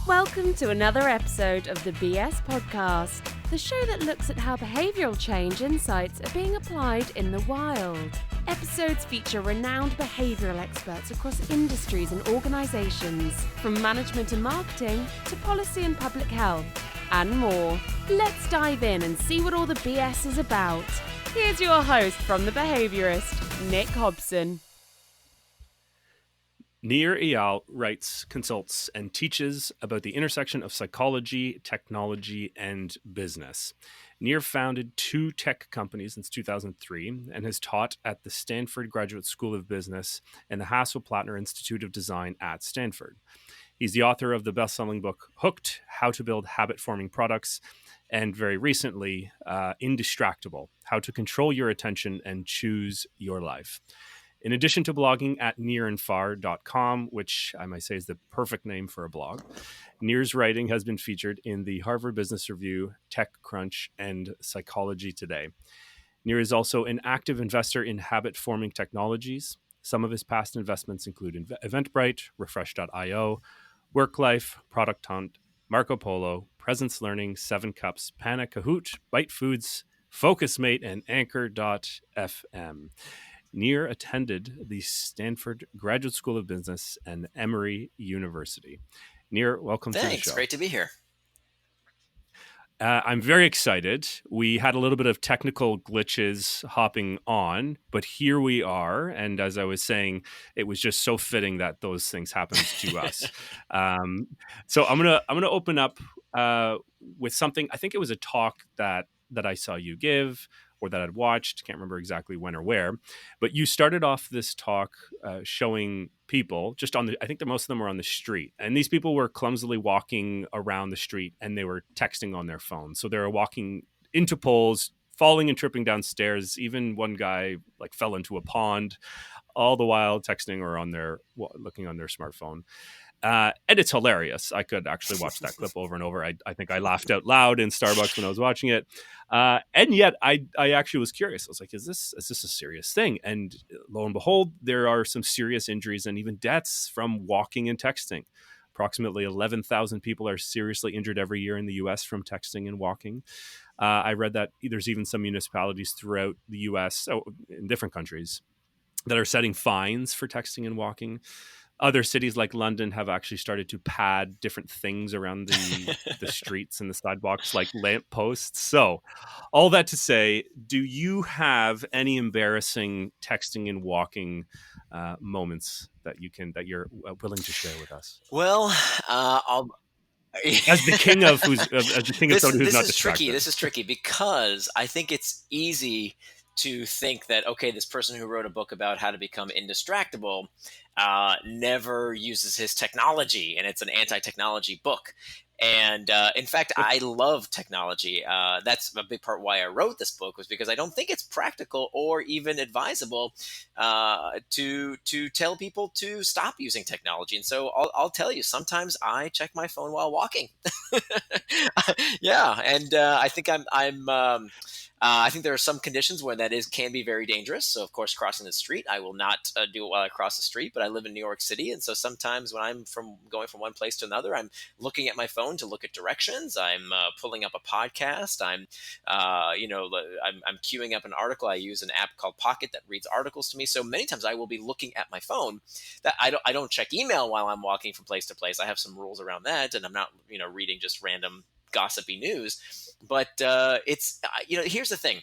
Welcome to another episode of the BS Podcast, the show that looks at how behavioural change insights are being applied in the wild. Episodes feature renowned behavioural experts across industries and organisations, from management and marketing to policy and public health, and more. Let's dive in and see what all the BS is about. Here's your host from The Behaviourist, Nick Hobson. NIR EYAL writes, consults, and teaches about the intersection of psychology, technology, and business. NIR founded 2 tech companies since 2003 and has taught at the Stanford Graduate School of Business and the Hasso-Plattner Institute of Design at Stanford. He's the author of the best-selling book, Hooked, How to Build Habit-Forming Products, and very recently, Indistractable, How to Control Your Attention and Choose Your Life. In addition to blogging at nirandfar.com, which I might say is the perfect name for a blog, NIR's writing has been featured in the Harvard Business Review, TechCrunch, and Psychology Today. NIR is also an active investor in habit-forming technologies. Some of his past investments include Eventbrite, Refresh.io, WorkLife, Product Hunt, Marco Polo, Presence Learning, 7 Cups, Panic, Kahoot, Byte Foods, FocusMate, and Anchor.fm. NIR attended the Stanford Graduate School of Business and Emory University. NIR, welcome to the show. Thanks. Great to be here. I'm very excited. We had a little bit of technical glitches hopping on, but here we are. And as I was saying, it was just so fitting that those things happened to us. So I'm gonna open up with something. I think it was a talk that I saw you give, or that I'd watched, can't remember exactly when or where, but you started off this talk showing people just on the, I think that most of them were on the street, and these people were clumsily walking around the street and they were texting on their phones. So they were walking into poles, falling and tripping downstairs. Even one guy like fell into a pond, all the while texting or looking on their smartphone. And it's hilarious. I could actually watch that clip over and over. I think I laughed out loud in Starbucks when I was watching it. And yet I actually was curious. I was like, is this a serious thing? And lo and behold, there are some serious injuries and even deaths from walking and texting. Approximately 11,000 people are seriously injured every year in the U.S. from texting and walking. I read that there's even some municipalities throughout the U.S., in different countries, that are setting fines for texting and walking. Other cities like London have actually started to pad different things around the streets and the sidewalks, like lampposts. So all that to say, do you have any embarrassing texting and walking moments that you're willing to share with us? Well, as the king of someone who's not distracted. This is tricky because I think it's easy to think that, okay, this person who wrote a book about how to become indistractable never uses his technology, and it's an anti-technology book. And in fact, I love technology. That's a big part why I wrote this book, was because I don't think it's practical or even advisable to tell people to stop using technology. And so I'll tell you, sometimes I check my phone while walking. Yeah, and I think I think there are some conditions where that can be very dangerous. So, of course, crossing the street, I will not do it while I cross the street. But I live in New York City, and so sometimes when I'm going from one place to another, I'm looking at my phone to look at directions. I'm pulling up a podcast. I'm queuing up an article. I use an app called Pocket that reads articles to me. So many times I will be looking at my phone. That I don't check email while I'm walking from place to place. I have some rules around that, and I'm not reading just random gossipy news. But here's the thing,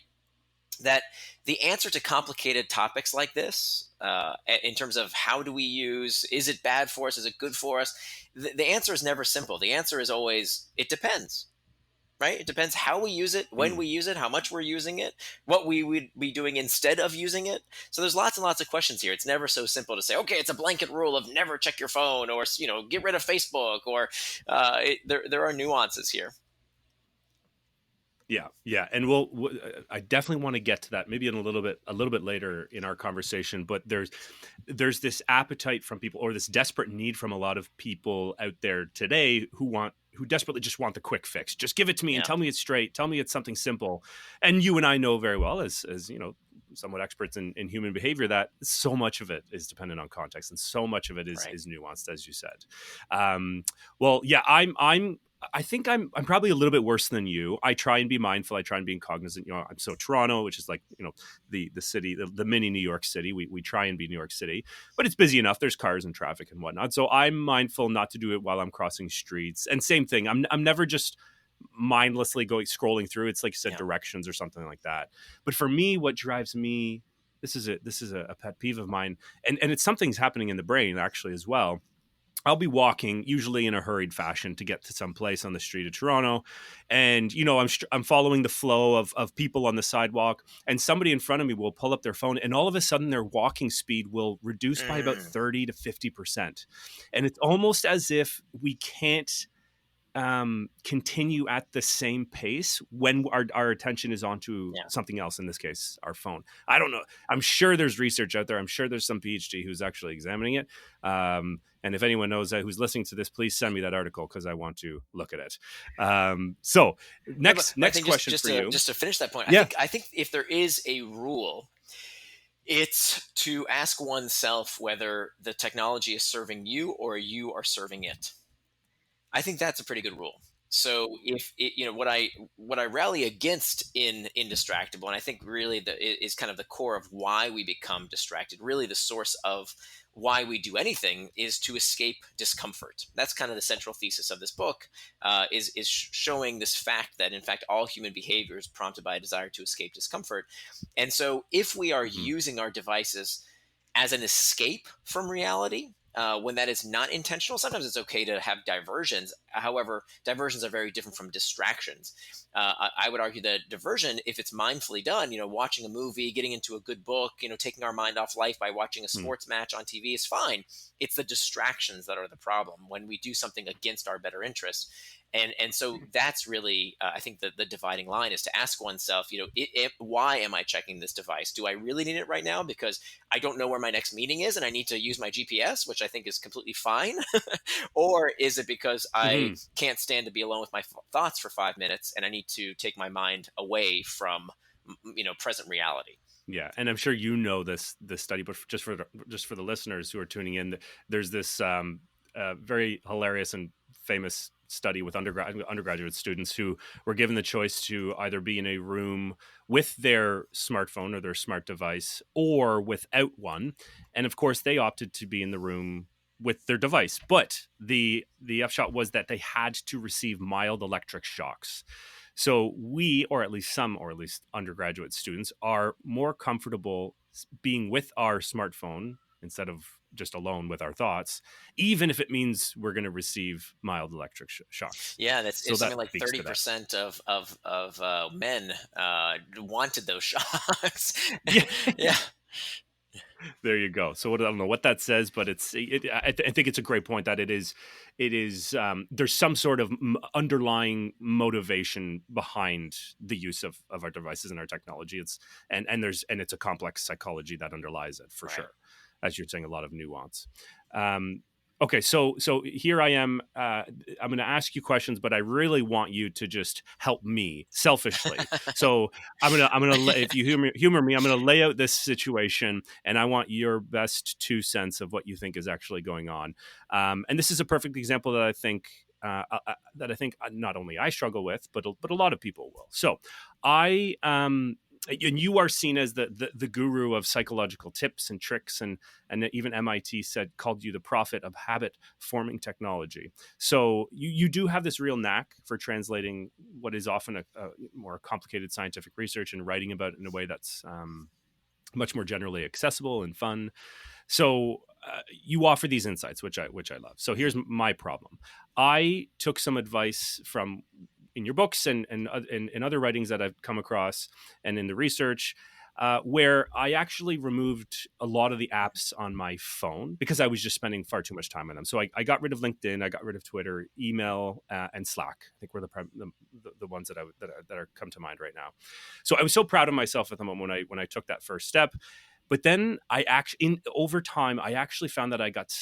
that the answer to complicated topics like this, in terms of how do we use, is it bad for us, is it good for us, the answer is never simple. The answer is always, it depends, right? It depends how we use it, when we use it, how much we're using it, what we would be doing instead of using it. So there's lots and lots of questions here. It's never so simple to say, okay, it's a blanket rule of never check your phone, or get rid of Facebook, or there are nuances here. Yeah, and I definitely want to get to that maybe in a little bit later in our conversation. But there's this appetite from people, or this desperate need from a lot of people out there today who desperately just want the quick fix. Just give it to me and tell me it's straight. Tell me it's something simple. And you and I know very well, as somewhat experts in human behavior, that so much of it is dependent on context, and so much of it is Right. is nuanced, as you said. Well, yeah, I think I'm probably a little bit worse than you. I try and be mindful. I try and be cognizant. I'm so Toronto, which is like, the city, the mini New York City. We try and be New York City, but it's busy enough. There's cars and traffic and whatnot. So I'm mindful not to do it while I'm crossing streets. And same thing. I'm never just mindlessly scrolling through. It's like you said, Yeah. directions or something like that. But for me, what drives me, this is a pet peeve of mine, and it's something's happening in the brain actually as well. I'll be walking, usually in a hurried fashion, to get to some place on the street of Toronto, and I'm following the flow of people on the sidewalk, and somebody in front of me will pull up their phone, and all of a sudden their walking speed will reduce by about 30 to 50%, and it's almost as if we can't continue at the same pace when our attention is onto something else, in this case our phone. I don't know, I'm sure there's research out there, I'm sure there's some PhD who's actually examining it, and if anyone knows that, who's listening to this, please send me that article because I want to look at it. So next question for you. Just to finish that point, I think if there is a rule, it's to ask oneself whether the technology is serving you or you are serving it. I think that's a pretty good rule. So if what I rally against in Indistractable, and I think really is kind of the core of why we become distracted, really the source of why we do anything, is to escape discomfort. That's kind of the central thesis of this book, is showing this fact that in fact all human behavior is prompted by a desire to escape discomfort. And so if we are using our devices as an escape from reality, when that is not intentional, sometimes it's okay to have diversions. However, diversions are very different from distractions. I would argue that diversion, if it's mindfully done, watching a movie, getting into a good book, taking our mind off life by watching a sports match on TV is fine. It's the distractions that are the problem when we do something against our better interest. And so that's really, I think, the dividing line is to ask oneself, why am I checking this device? Do I really need it right now because I don't know where my next meeting is and I need to use my GPS, which I think is completely fine? Or is it because I can't stand to be alone with my thoughts for 5 minutes and I need to take my mind away from, present reality? Yeah, and I'm sure this study, but just for the listeners who are tuning in, there's this very hilarious and famous study with undergraduate students who were given the choice to either be in a room with their smartphone or their smart device or without one, and of course they opted to be in the room with their device. But the upshot was that they had to receive mild electric shocks. So we, or at least undergraduate students, are more comfortable being with our smartphone instead of just alone with our thoughts, even if it means we're going to receive mild electric shocks. Yeah, it's something like 30% of men wanted those shocks. Yeah. There you go. So I don't know what that says, but I think it's a great point that it is there's some sort of underlying motivation behind the use of our devices and our technology. It's a complex psychology that underlies it for sure. As you're saying, a lot of nuance. Okay, so here I am. I'm going to ask you questions, but I really want you to just help me selfishly. So I'm gonna if you humor me, I'm going to lay out this situation, and I want your best 2 cents of what you think is actually going on. And this is a perfect example that I think not only I struggle with, but a lot of people will. So and you are seen as the guru of psychological tips and tricks, and even MIT called you the prophet of habit forming technology. So you do have this real knack for translating what is often a more complicated scientific research and writing about it in a way that's much more generally accessible and fun. So you offer these insights, which I love. So here's my problem. I took some advice from in your books and in other writings that I've come across and in the research, where I actually removed a lot of the apps on my phone because I was just spending far too much time on them. So I got rid of LinkedIn, I got rid of Twitter, email, and Slack. I think were the ones that are come to mind right now. So I was so proud of myself at the moment when I took that first step. But then over time, I actually found that I got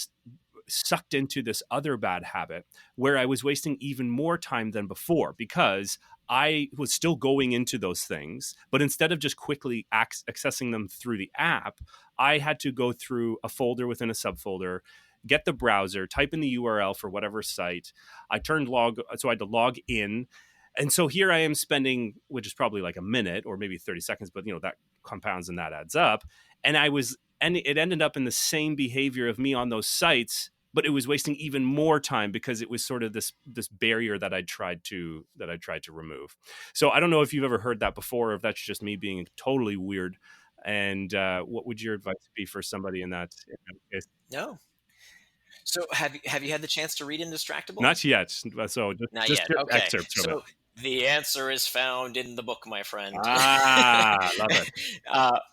sucked into this other bad habit where I was wasting even more time than before because I was still going into those things, but instead of just quickly accessing them through the app, I had to go through a folder within a subfolder, get the browser, type in the URL for whatever site. So I had to log in. And so here I am spending, which is probably like a minute or maybe 30 seconds, but that compounds and that adds up. And it ended up in the same behavior of me on those sites, but it was wasting even more time because it was sort of this barrier that I tried to remove. So I don't know if you've ever heard that before, or if that's just me being totally weird. And what would your advice be for somebody in that case? No. So have you had the chance to read Indistractable? Not yet. So Not just yet. Okay. excerpts from it. The answer is found in the book, my friend. Love it.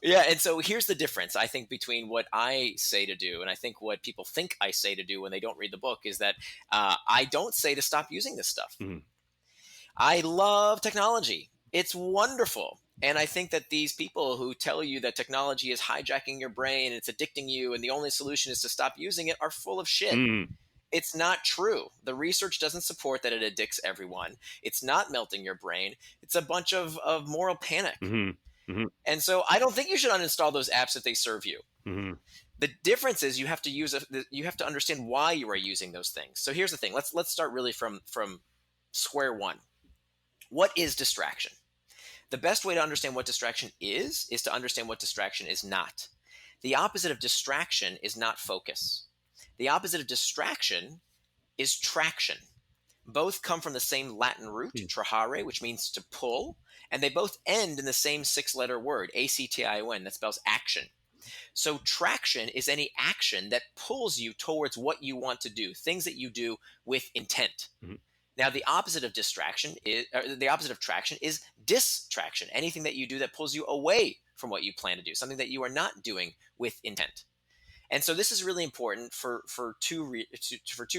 Yeah, and so here's the difference, I think, between what I say to do and I think what people think I say to do when they don't read the book is that I don't say to stop using this stuff. Mm-hmm. I love technology. It's wonderful. And I think that these people who tell you that technology is hijacking your brain, it's addicting you, and the only solution is to stop using it are full of shit. Mm. It's not true. The research doesn't support that it addicts everyone. It's not melting your brain. It's a bunch of moral panic. Mm-hmm. Mm-hmm. And so I don't think you should uninstall those apps if they serve you. Mm-hmm. The difference is you have to understand why you are using those things. So here's the thing. Let's start really from square one. What is distraction? The best way to understand what distraction is to understand what distraction is not. The opposite of distraction is not focus. The opposite of distraction is traction. Both come from the same Latin root, trahare, which means to pull, and they both end in the same 6-letter word, action, that spells action. So traction is any action that pulls you towards what you want to do, things that you do with intent. Mm-hmm. Now, the opposite of traction is distraction, anything that you do that pulls you away from what you plan to do, something that you are not doing with intent. And so this is really important for two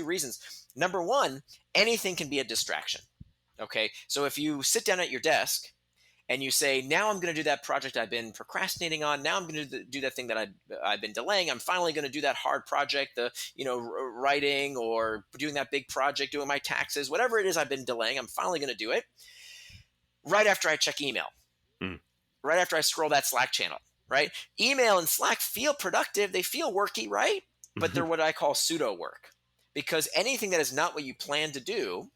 reasons. Number one, anything can be a distraction. Okay, so if you sit down at your desk and you say, now I'm going to do that project I've been procrastinating on. Now I'm going to do that thing that I've been delaying. I'm finally going to do that hard project, writing or doing that big project, doing my taxes, whatever it is I've been delaying. I'm finally going to do it right after I check email, right after I scroll that Slack channel. Right? Email and Slack feel productive. They feel worky, right? But they're what I call pseudo work, because anything that is not what you plan to do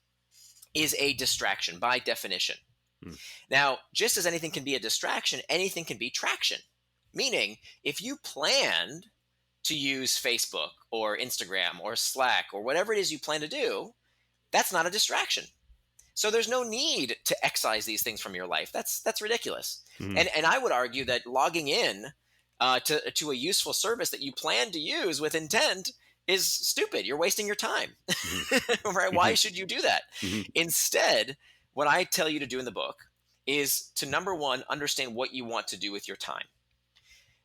is a distraction by definition. Now, just as anything can be a distraction, anything can be traction. Meaning, if you planned to use Facebook or Instagram or Slack or whatever it is you plan to do, that's not a distraction. So there's no need to excise these things from your life. That's ridiculous. And I would argue that logging in to a useful service that you plan to use with intent is stupid. You're wasting your time. Right? Why should you do that? Instead, what I tell you to do in the book is to, number one, understand what you want to do with your time.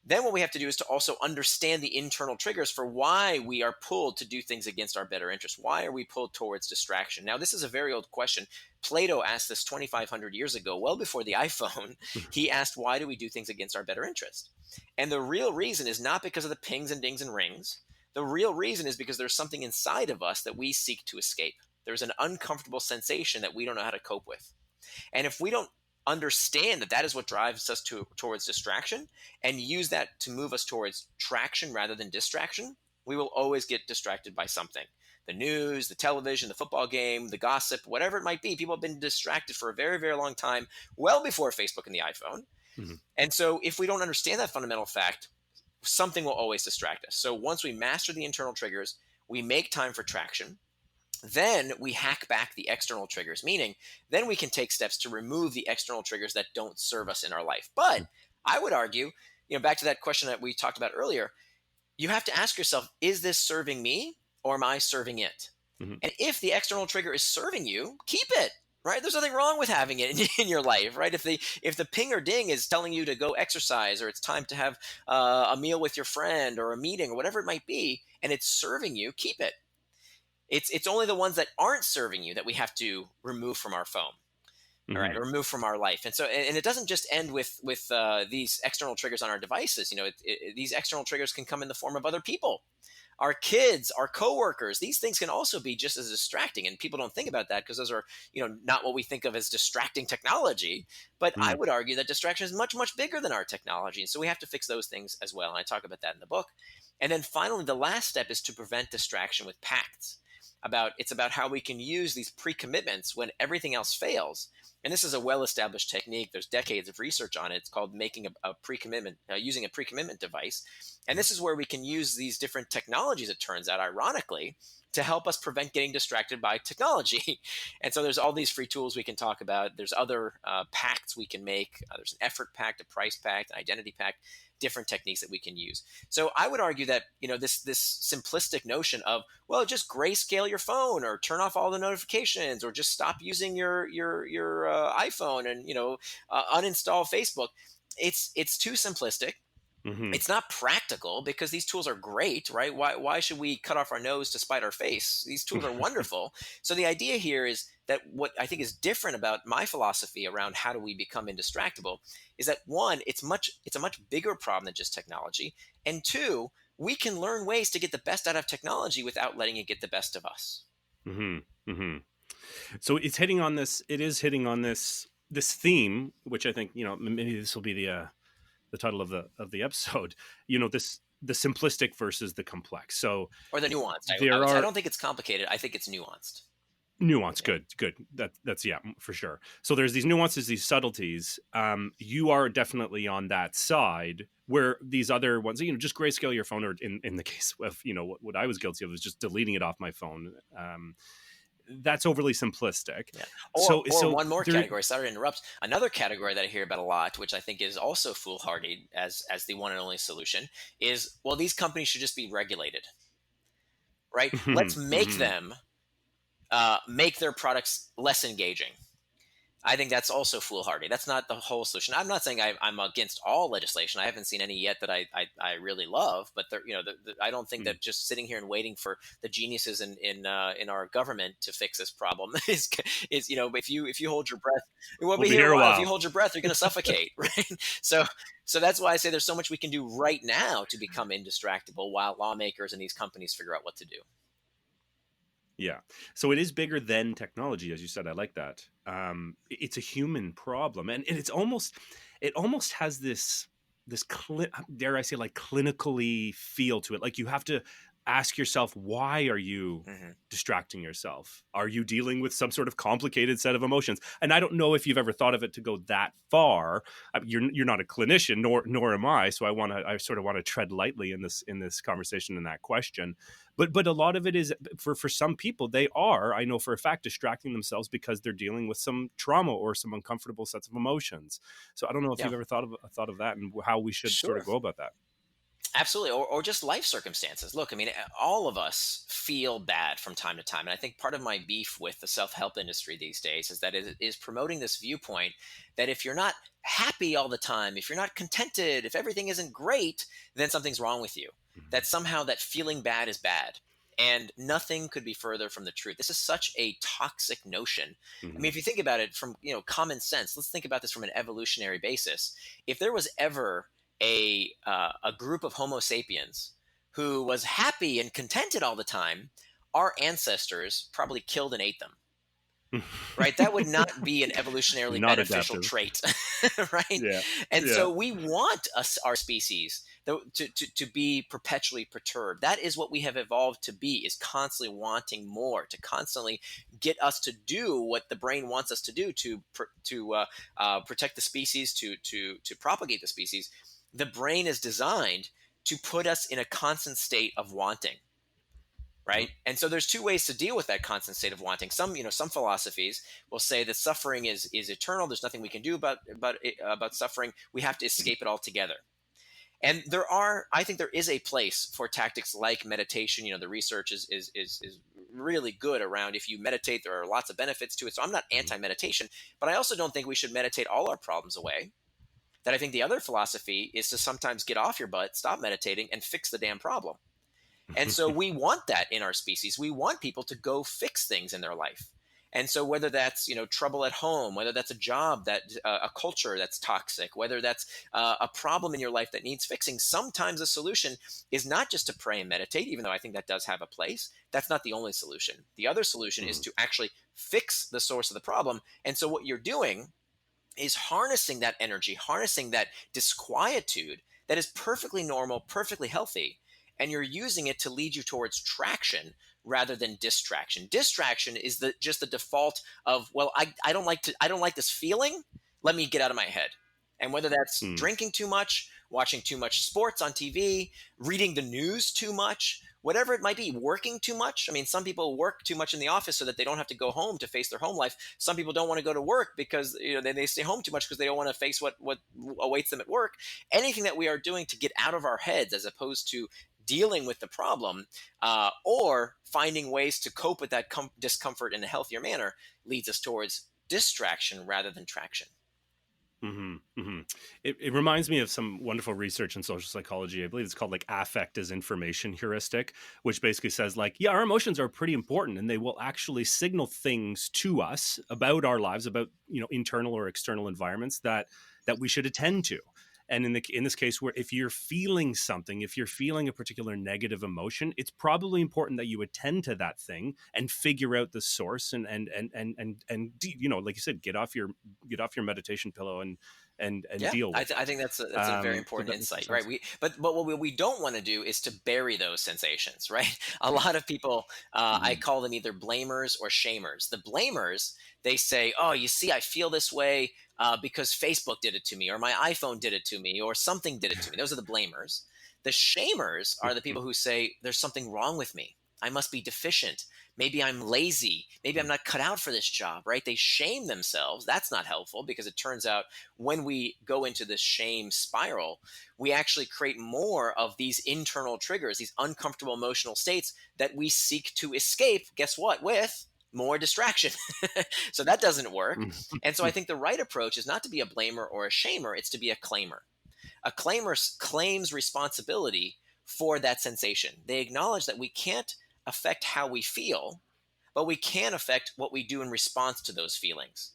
Then what we have to do is to also understand the internal triggers for why we are pulled to do things against our better interest. Why are we pulled towards distraction? Now, this is a very old question. Plato asked this 2,500 years ago, well before the iPhone. He asked, why do we do things against our better interest? And the real reason is not because of the pings and dings and rings. The real reason is because there's something inside of us that we seek to escape. There's an uncomfortable sensation that we don't know how to cope with. And if we don't understand that is what drives us towards distraction and use that to move us towards traction rather than distraction, we will always get distracted by something. The news, the television, the football game, the gossip, whatever it might be. People have been distracted for a very, very long time, well before Facebook and the iPhone. And so if we don't understand that fundamental fact, something will always distract us. So once we master the internal triggers, we make time for traction. Then we hack back the external triggers, meaning then we can take steps to remove the external triggers that don't serve us in our life. But I would argue, back to that question that we talked about earlier, you have to ask yourself, is this serving me or am I serving it? And if the external trigger is serving you, keep it, right? There's nothing wrong with having it in your life, right? If the ping or ding is telling you to go exercise or it's time to have a meal with your friend or a meeting or whatever it might be, and it's serving you, keep it. It's only the ones that aren't serving you that we have to remove from our phone, all right, or remove from our life. And so, and it doesn't just end with these external triggers on our devices. These external triggers can come in the form of other people. our kids, our coworkers. These things can also be just as distracting, and people don't think about that because those are, not what we think of as distracting technology. But I Mm. would argue that distraction is much, much bigger than our technology, and so we have to fix those things as well. And I talk about that in the book. And then finally, the last step is to prevent distraction with pacts. It's about how we can use these pre-commitments when everything else fails. And this is a well-established technique. There's decades of research on it. It's called making a pre-commitment, using a pre-commitment device. And this is where we can use these different technologies, it turns out, ironically, to help us prevent getting distracted by technology. And so there's all these free tools we can talk about. There's other pacts we can make. There's an effort pact, a price pact, an identity pact, different techniques that we can use. So I would argue that, this simplistic notion of, well, just grayscale your phone or turn off all the notifications or just stop using your iPhone and, uninstall Facebook. It's too simplistic. Hmm. It's not practical because these tools are great, right? Why should we cut off our nose to spite our face? These tools are wonderful. So the idea here is that what I think is different about my philosophy around how do we become indistractable is that, one, it's a much bigger problem than just technology, and two, we can learn ways to get the best out of technology without letting it get the best of us. Hmm. Hmm. So it's hitting on this. It is hitting on this theme, which I think, maybe this will be the title of the episode. The simplistic versus the complex. So Or the nuanced. I don't think it's complicated. I think it's nuanced. Nuance, Yeah. good. That's for sure. So there's these nuances, these subtleties. You are definitely on that side where these other ones, just grayscale your phone, or in the case of what I was guilty of was just deleting it off my phone. That's overly simplistic. Yeah. So One more category. Sorry to interrupt. Another category that I hear about a lot, which I think is also foolhardy as the one and only solution, is, well, these companies should just be regulated, right? Let's make them make their products less engaging. I think that's also foolhardy. That's not the whole solution. I'm not saying I'm against all legislation. I haven't seen any yet that I really love, but I don't think that just sitting here and waiting for the geniuses in our government to fix this problem is if you hold your breath, we'll be here a while. If you hold your breath, you're going to suffocate, right? So that's why I say there's so much we can do right now to become indistractable while lawmakers and these companies figure out what to do. Yeah. So it is bigger than technology, as you said. I like that. It's a human problem, and it almost has this dare I say, like, clinically feel to it. Like, you have to ask yourself, why are you distracting yourself? Are you dealing with some sort of complicated set of emotions? And I don't know if you've ever thought of it to go that far. You're not a clinician, nor am I. So I sort of want to tread lightly in this conversation and that question. But a lot of it is for some people, they are, I know for a fact, distracting themselves because they're dealing with some trauma or some uncomfortable sets of emotions. So I don't know if you've ever thought of that and how we should sort of go about that. Absolutely. Or just life circumstances. Look, I mean, all of us feel bad from time to time. And I think part of my beef with the self-help industry these days is that it is promoting this viewpoint that if you're not happy all the time, if you're not contented, if everything isn't great, then something's wrong with you. That somehow that feeling bad is bad. And nothing could be further from the truth. This is such a toxic notion. I mean, if you think about it from common sense, let's think about this from an evolutionary basis. If there was ever a group of Homo sapiens who was happy and contented all the time, our ancestors probably killed and ate them. Right? That would not be an evolutionarily beneficial trait, right? Yeah. And so we want our species to be perpetually perturbed. That is what we have evolved to be, is constantly wanting more, to constantly get us to do what the brain wants us to do to protect the species, to propagate the species. The brain is designed to put us in a constant state of wanting. Right. And so there's two ways to deal with that constant state of wanting. Some philosophies will say that suffering is eternal. There's nothing we can do about suffering. We have to escape it altogether. And I think there is a place for tactics like meditation. The research is really good around, if you meditate, there are lots of benefits to it. So I'm not anti-meditation, but I also don't think we should meditate all our problems away. That I think the other philosophy is to sometimes get off your butt, stop meditating, and fix the damn problem. And so we want that in our species. We want people to go fix things in their life. And so whether that's trouble at home, whether that's a job that a culture that's toxic, whether that's a problem in your life that needs fixing, sometimes a solution is not just to pray and meditate, even though I think that does have a place. That's not the only solution. The other solution is Mhm. to actually fix the source of the problem. And so what you're doing is harnessing that energy, harnessing that disquietude that is perfectly normal, perfectly healthy, and you're using it to lead you towards traction rather than distraction. Distraction is just the default of, well, I don't like this feeling. Let me get out of my head. And whether that's Mm. drinking too much, watching too much sports on TV, reading the news too much, whatever it might be, working too much. I mean, some people work too much in the office so that they don't have to go home to face their home life. Some people don't want to go to work because they stay home too much because they don't want to face what awaits them at work. Anything that we are doing to get out of our heads as opposed to dealing with the problem, or finding ways to cope with that discomfort in a healthier manner, leads us towards distraction rather than traction. Hmm. Hmm. It reminds me of some wonderful research in social psychology. I believe it's called like affect as information heuristic, which basically says like, yeah, our emotions are pretty important and they will actually signal things to us about our lives, about, internal or external environments that we should attend to. And in this case, where if you're feeling something, if you're feeling a particular negative emotion, it's probably important that you attend to that thing and figure out the source like you said, get off your meditation pillow and Yeah, deal with I it. think that's a very So important that makes insight, sense. right? But what we don't want to do is to bury those sensations, right? A lot of people, I Hmm. call them either blamers or shamers. The blamers, they say, "Oh, you see, I feel this way because Facebook did it to me, or my iPhone did it to me, or something did it to me." Those are the blamers. The shamers are the people who say, "There's something wrong with me. I must be deficient. Maybe I'm lazy. Maybe I'm not cut out for this job," right? They shame themselves. That's not helpful because it turns out when we go into this shame spiral, we actually create more of these internal triggers, these uncomfortable emotional states that we seek to escape. Guess what? With more distraction. So that doesn't work. And so I think the right approach is not to be a blamer or a shamer, it's to be a claimer. A claimer claims responsibility for that sensation. They acknowledge that we can't affect how we feel, but we can affect what we do in response to those feelings.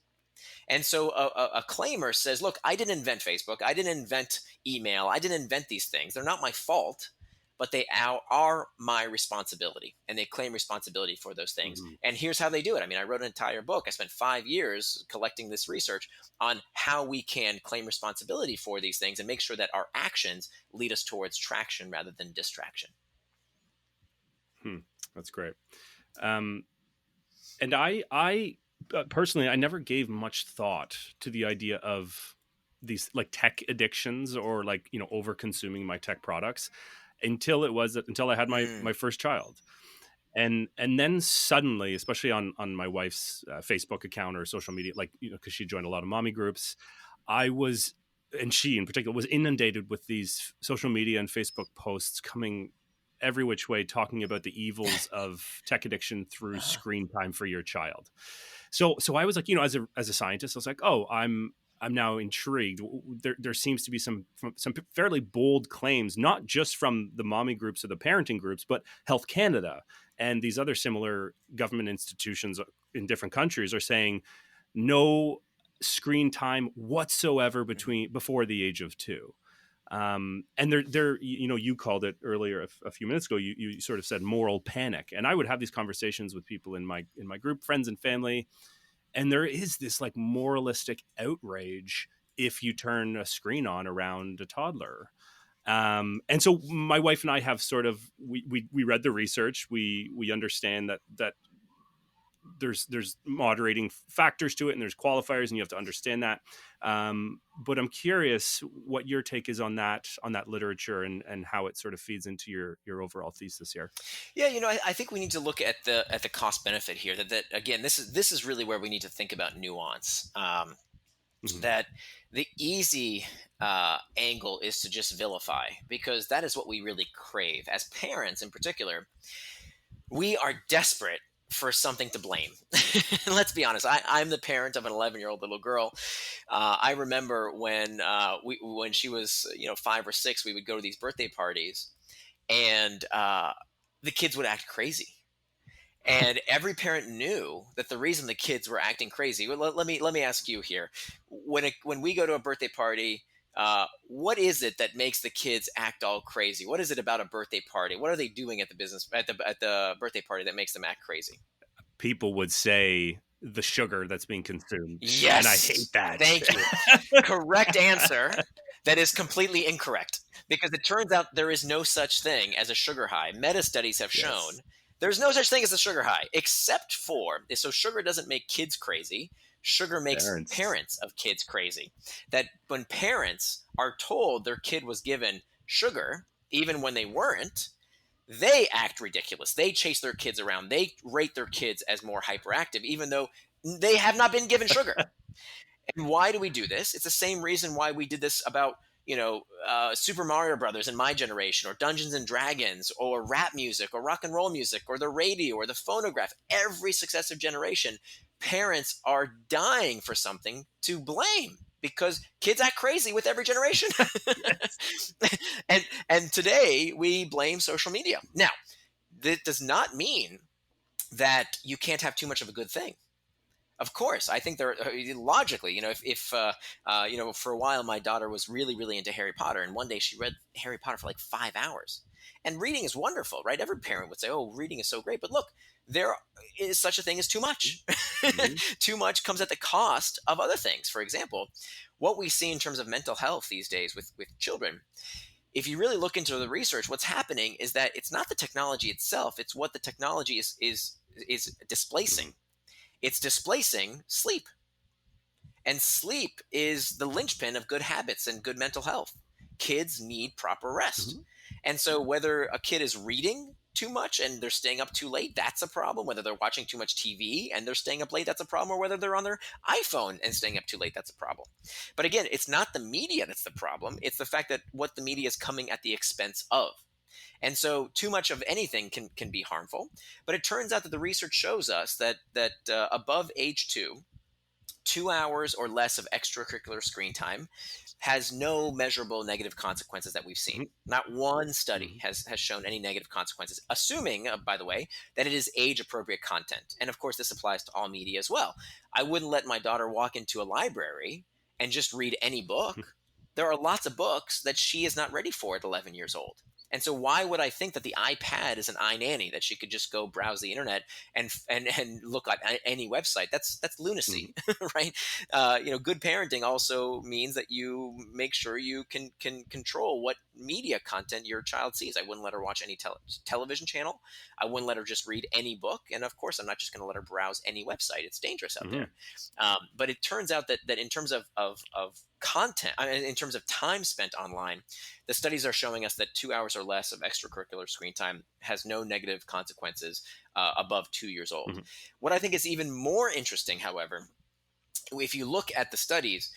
And so a claimer says, look, I didn't invent Facebook. I didn't invent email. I didn't invent these things. They're not my fault, but they are my responsibility. And they claim responsibility for those things. Hmm. And here's how they do it. I mean, I wrote an entire book. I spent 5 years collecting this research on how we can claim responsibility for these things and make sure that our actions lead us towards traction rather than distraction. Hmm. That's great. Um, and I personally, I never gave much thought to the idea of these like tech addictions or like over consuming my tech products until I had my Mm. first child. And then suddenly, especially on my wife's Facebook account or social media, like because she joined a lot of mommy groups, I was, and she in particular was inundated with these social media and Facebook posts coming every which way, talking about the evils of tech addiction through Uh-huh. screen time for your child. So I was like, as a scientist, I was like, oh, I'm now intrigued. There seems to be some fairly bold claims, not just from the mommy groups or the parenting groups, but Health Canada and these other similar government institutions in different countries are saying no screen time whatsoever before the age of 2. And they're you called it earlier a few minutes ago. You sort of said moral panic, and I would have these conversations with people in my group, friends and family, and there is this like moralistic outrage if you turn a screen on around a toddler. And so my wife and I have sort of we read the research. We understand that there's moderating factors to it and there's qualifiers and you have to understand that. But I'm curious what your take is on that literature and how it sort of feeds into your overall thesis here. Yeah, I think we need to look at the cost benefit here. That again, this is really where we need to think about nuance. Hmm. That the easy angle is to just vilify because that is what we really crave as parents, in particular. We are desperate for something to blame. Let's be honest. I'm the parent of an 11-year-old little girl. I remember when she was 5 or 6, we would go to these birthday parties, and the kids would act crazy. And every parent knew that the reason the kids were acting crazy. Well, let me ask you here: when we go to a birthday party, what is it that makes the kids act all crazy? What is it about a birthday party? What are they doing at the birthday party that makes them act crazy? People would say the sugar that's being consumed, and I hate Yes, that. thank you. Correct answer. That is completely incorrect because it turns out there is no such thing as a sugar high. Meta studies have Yes, shown there's no such thing as a sugar high, except for so sugar doesn't make kids crazy. Sugar makes parents. parents of kids crazy. That when parents are told their kid was given sugar, even when they weren't, they act ridiculous. They chase their kids around. They rate their kids as more hyperactive, even though they have not been given sugar. And why do we do this? It's the same reason why we did this about Super Mario Brothers in my generation, or Dungeons and Dragons, or rap music, or rock and roll music, or the radio, or the phonograph. Every successive generation, parents are dying for something to blame because kids act crazy with every generation. Yes. And today we blame social media. Now, that does not mean that you can't have too much of a good thing. Of course, I think there logically, if for a while my daughter was really, really into Harry Potter, and one day she read Harry Potter for like 5 hours. And reading is wonderful, right? Every parent would say, "Oh, reading is so great," but look, there is such a thing as too much. Mm-hmm. Too much comes at the cost of other things. For example, what we see in terms of mental health these days with children. If you really look into the research, what's happening is that it's not the technology itself; it's what the technology is Mm-hmm. displacing. It's displacing sleep. And sleep is the linchpin of good habits and good mental health. Kids need proper rest. Mm-hmm. And so, whether a kid is reading too much and they're staying up too late, that's a problem. Whether they're watching too much TV and they're staying up late, that's a problem. Or whether they're on their iPhone and staying up too late, that's a problem. But again, it's not the media that's the problem. It's the fact that what the media is coming at the expense of. And so, too much of anything can be harmful. But it turns out that the research shows us that above age 2 hours or less of extracurricular screen time has no measurable negative consequences that we've seen. Not one study Mm-hmm. has shown any negative consequences, assuming, by the way, that it is age appropriate content. And of course, this applies to all media as well. I wouldn't let my daughter walk into a library and just read any book. There are lots of books that she is not ready for at 11 years old. And so, why would I think that the iPad is an iNanny that she could just go browse the internet and look at any website? That's Mm-hmm. lunacy, right? Good parenting also means that you make sure you can control what media content your child sees. I wouldn't let her watch any television channel. I wouldn't let her just read any book, and of course, I'm not just going to let her browse any website. It's dangerous out Mm-hmm. there. But it turns out that in terms of content, in terms of time spent online, the studies are showing us that 2 hours or less of extracurricular screen time has no negative consequences above 2 years old. Mm-hmm. What I think is even more interesting, however, if you look at the studies,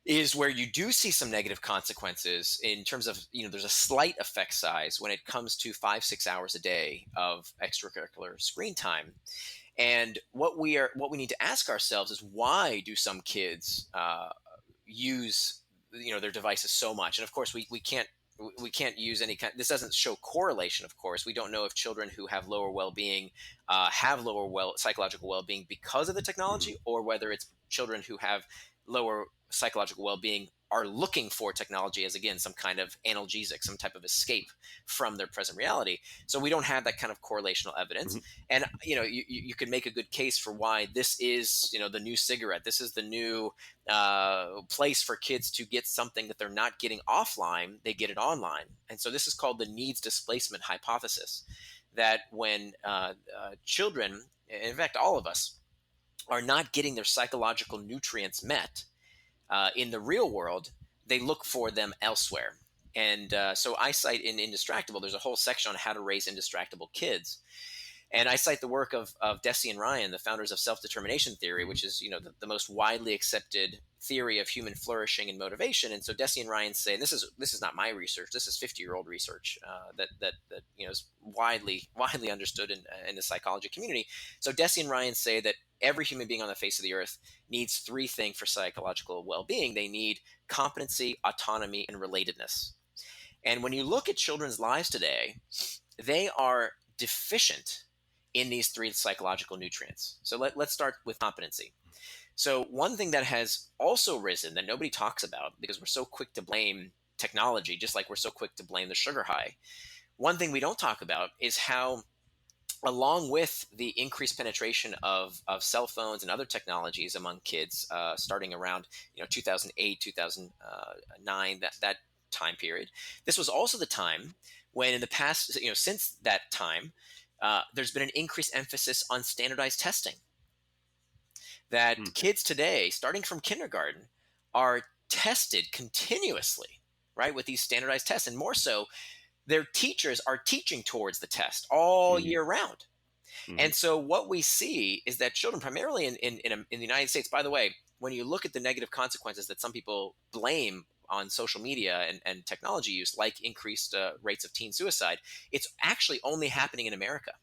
is where you do see some negative consequences in terms of, there's a slight effect size when it comes to 5-6 hours a day of extracurricular screen time. And what we need to ask ourselves is, why do some kids use their devices so much? And of course, we can't use any kind. This doesn't show correlation. Of course, we don't know if children who have lower well-being have lower psychological well-being because of the Mm-hmm. technology, or whether it's children who have lower psychological well-being are looking for technology as, again, some kind of analgesic, some type of escape from their present reality. So we don't have that kind of correlational evidence. Mm-hmm. And you could make a good case for why this is the new cigarette. This is the new place for kids to get something that they're not getting offline, they get it online. And so this is called the needs displacement hypothesis, that when children, in fact all of us, are not getting their psychological nutrients met in the real world, they look for them elsewhere. And so I cite in Indistractable, there's a whole section on how to raise indistractable kids. And I cite the work of Deci and Ryan, the founders of self-determination theory, which is the most widely accepted theory of human flourishing and motivation. And so Deci and Ryan say, and this is not my research, this is 50-year-old research that is widely understood in the psychology community. So Deci and Ryan say that every human being on the face of the earth needs three things for psychological well-being. They need competency, autonomy, and relatedness. And when you look at children's lives today, they are deficient in these three psychological nutrients. So let's start with competency. So one thing that has also risen that nobody talks about because we're so quick to blame technology, just like we're so quick to blame the sugar high. One thing we don't talk about is how, along with the increased penetration of cell phones and other technologies among kids, starting around 2008, 2009, that time period, this was also the time when, in the past, since that time, there's been an increased emphasis on standardized testing. That Hmm. kids today, starting from kindergarten, are tested continuously, right, with these standardized tests, and more so, their teachers are teaching towards the test all Hmm. year round. Hmm. And so what we see is that children, primarily in the United States, by the way, when you look at the negative consequences that some people blame on social media and technology use, like increased rates of teen suicide, it's actually only happening in America,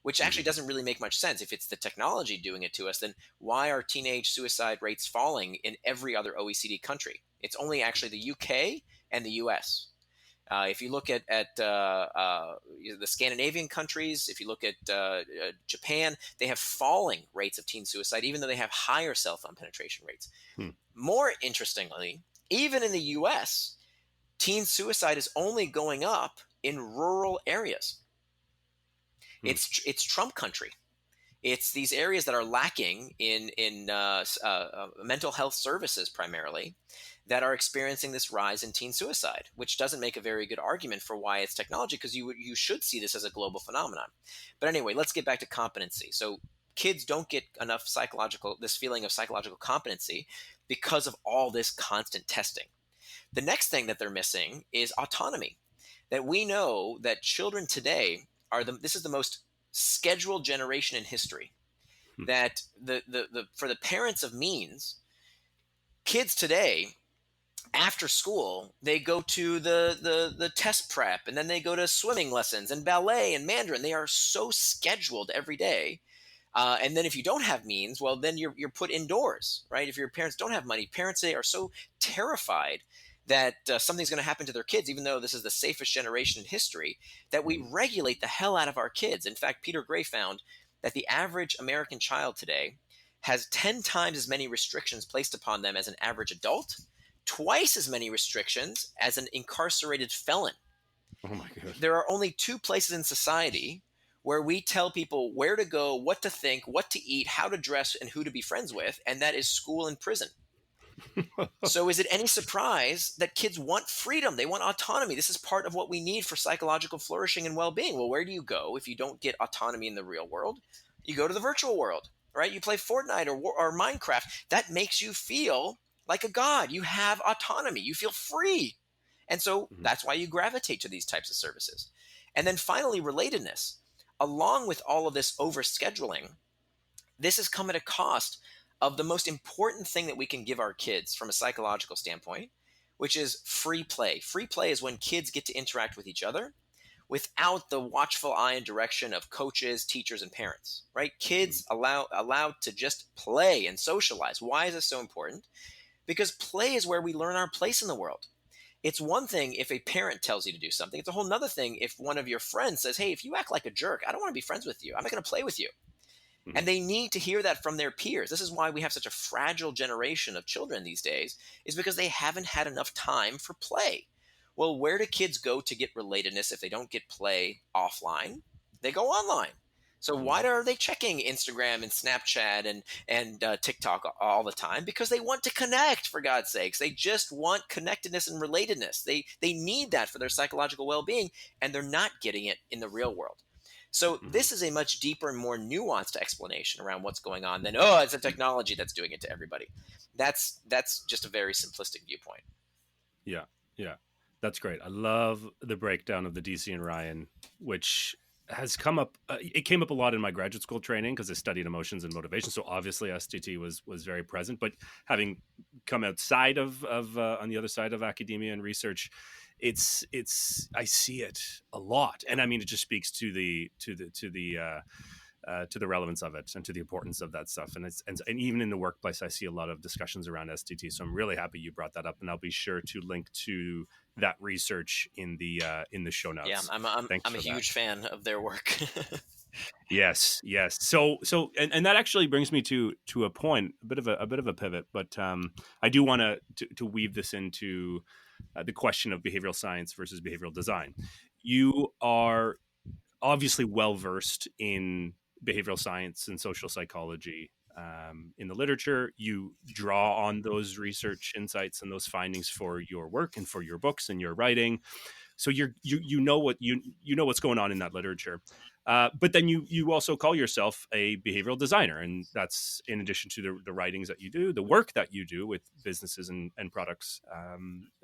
which actually Hmm. doesn't really make much sense. If it's the technology doing it to us, then why are teenage suicide rates falling in every other OECD country? It's only actually the UK and the US. If you look at the Scandinavian countries, if you look at Japan, they have falling rates of teen suicide, even though they have higher cell phone penetration rates. Hmm. More interestingly, even in the US, teen suicide is only going up in rural areas. Hmm. It's Trump country. It's these areas that are lacking in mental health services primarily that are experiencing this rise in teen suicide, which doesn't make a very good argument for why it's technology, because you should see this as a global phenomenon. But anyway, let's get back to competency. So kids don't get enough this feeling of psychological competency because of all this constant testing. The next thing that they're missing is autonomy. That we know that children today this is the most scheduled generation in history. Hmm. That the for the parents of means, kids today, after school, they go to the test prep, and then they go to swimming lessons and ballet and Mandarin. They are so scheduled every day. And then if you don't have means, well, then you're put indoors, right? If your parents don't have money, parents today are so terrified that something's going to happen to their kids, even though this is the safest generation in history, that we Hmm. regulate the hell out of our kids. In fact, Peter Gray found that the average American child today has 10 times as many restrictions placed upon them as an average adult, twice as many restrictions as an incarcerated felon. Oh my god. There are only two places in society where we tell people where to go, what to think, what to eat, how to dress, and who to be friends with, and that is school and prison. So is it any surprise that kids want freedom? They want autonomy. This is part of what we need for psychological flourishing and well-being. Well, where do you go if you don't get autonomy in the real world? You go to the virtual world, right? You play Fortnite or Minecraft. That makes you feel like a god. You have autonomy. You feel free. And so Hmm. that's why you gravitate to these types of services. And then finally, relatedness. Along with all of this overscheduling, this has come at a cost of the most important thing that we can give our kids from a psychological standpoint, which is free play. Free play is when kids get to interact with each other without the watchful eye and direction of coaches, teachers, and parents, right? Kids allowed to just play and socialize. Why is this so important? Because play is where we learn our place in the world. It's one thing if a parent tells you to do something. It's a whole nother thing if one of your friends says, hey, if you act like a jerk, I don't want to be friends with you. I'm not going to play with you. Hmm. And they need to hear that from their peers. This is why we have such a fragile generation of children these days, is because they haven't had enough time for play. Well, where do kids go to get relatedness if they don't get play offline? They go online. So Hmm. why are they checking Instagram and Snapchat and TikTok all the time? Because they want to connect, for God's sakes. They just want connectedness and relatedness. They need that for their psychological well-being, and they're not getting it in the real world. So Hmm. this is a much deeper and more nuanced explanation around what's going on than, oh, it's a technology that's doing it to everybody. That's just a very simplistic viewpoint. Yeah, yeah, that's great. I love the breakdown of the DC and Ryan, which has come up. It came up a lot in my graduate school training because I studied emotions and motivation. So obviously STT was very present. But having come outside of on the other side of academia and research, it's I see it a lot, and I mean it just speaks to the relevance of it and to the importance of that stuff. And even in the workplace, I see a lot of discussions around STT. So I'm really happy you brought that up, and I'll be sure to link to that research in the show notes. Yeah, I'm Thanks a for that. huge fan of their work. Yes, yes. And that actually brings me to a point, a bit of a pivot, but I do want to weave this into the question of behavioral science versus behavioral design. You are obviously well versed in behavioral science and social psychology. In the literature, you draw on those research insights and those findings for your work and for your books and your writing. So you know what you know what's going on in that literature. But then you also call yourself a behavioral designer, and that's in addition to the writings that you do, the work that you do with businesses and products.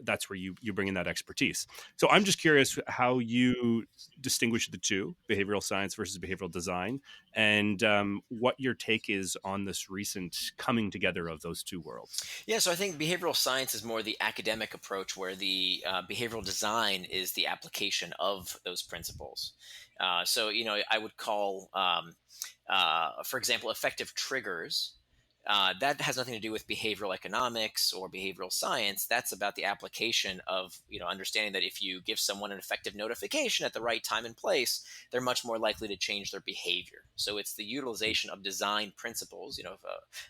That's where you bring in that expertise. So I'm just curious how you distinguish the two, behavioral science versus behavioral design, and what your take is on this recent coming together of those two worlds. Yeah, so I think behavioral science is more the academic approach, where the behavioral design is the application of those principles. So, I would call, for example, effective triggers. That has nothing to do with behavioral economics or behavioral science. That's about the application of, understanding that if you give someone an effective notification at the right time and place, they're much more likely to change their behavior. So it's the utilization of design principles,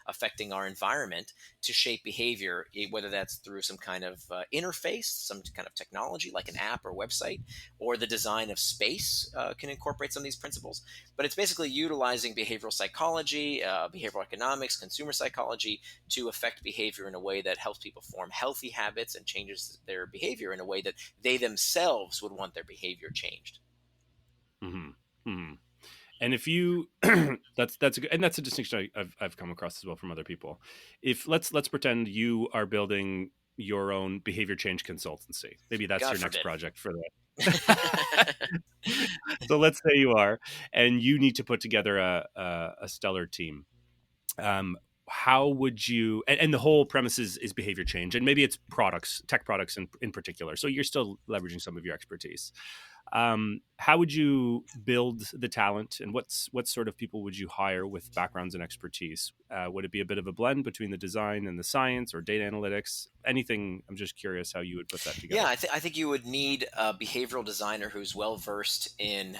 affecting our environment to shape behavior, whether that's through some kind of interface, some kind of technology like an app or website, or the design of space can incorporate some of these principles. But it's basically utilizing behavioral psychology, behavioral economics, consumer psychology to affect behavior in a way that helps people form healthy habits and changes their behavior in a way that they themselves would want their behavior changed. Mm-hmm. Mm-hmm. And if you that's a good, and that's a distinction I've come across as well from other people. If let's pretend you are building your own behavior change consultancy, maybe that's God your next forbid. project for that. So let's say you are, and you need to put together a stellar team. um, how would you, and the whole premise is behavior change, and maybe it's products, tech products in particular, so you're still leveraging some of your expertise. How would you build the talent, and what sort of people would you hire with backgrounds and expertise? Would it be a bit of a blend between the design and the science, or data analytics? Anything? I'm just curious how you would put that Yeah, together. I think you would need a behavioral designer who's well versed in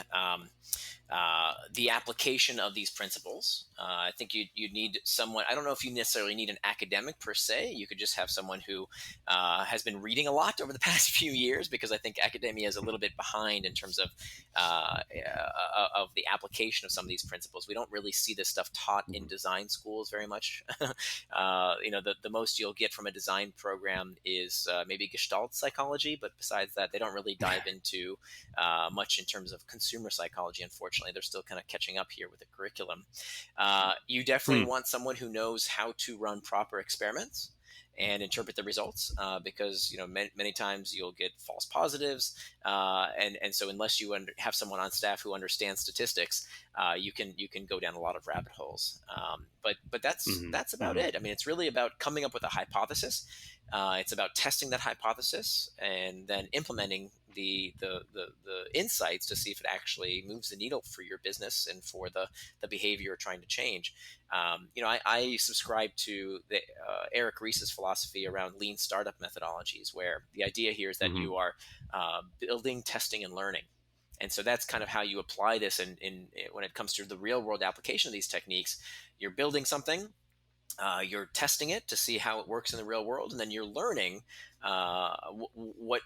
the application of these principles. I think you'd need someone. I don't know if you necessarily need an academic per se. You could just have someone who has been reading a lot over the past few years, because I think academia is a little bit behind in terms of the application of some of these principles. We don't really see this stuff taught in Mhm. design schools very much. The most you'll get from a design program is maybe Gestalt psychology, but besides that, they don't really dive into much in terms of consumer psychology. Unfortunately, they're still kind of catching up here with the curriculum. You definitely Hmm. want someone who knows how to run proper experiments and interpret the results, because many times you'll get false positives, and so unless you have someone on staff who understands statistics, you can go down a lot of rabbit holes. But that's Hmm. that's about Hmm. it. I mean, it's really about coming up with a hypothesis. It's about testing that hypothesis and then implementing the insights to see if it actually moves the needle for your business and for the behavior you're trying to change. I subscribe to the Eric Ries's philosophy around lean startup methodologies, where the idea here is that Hmm. you are building, testing, and learning. And so that's kind of how you apply this in when it comes to the real world application of these techniques. You're building something, you're testing it to see how it works in the real world, and then you're learning what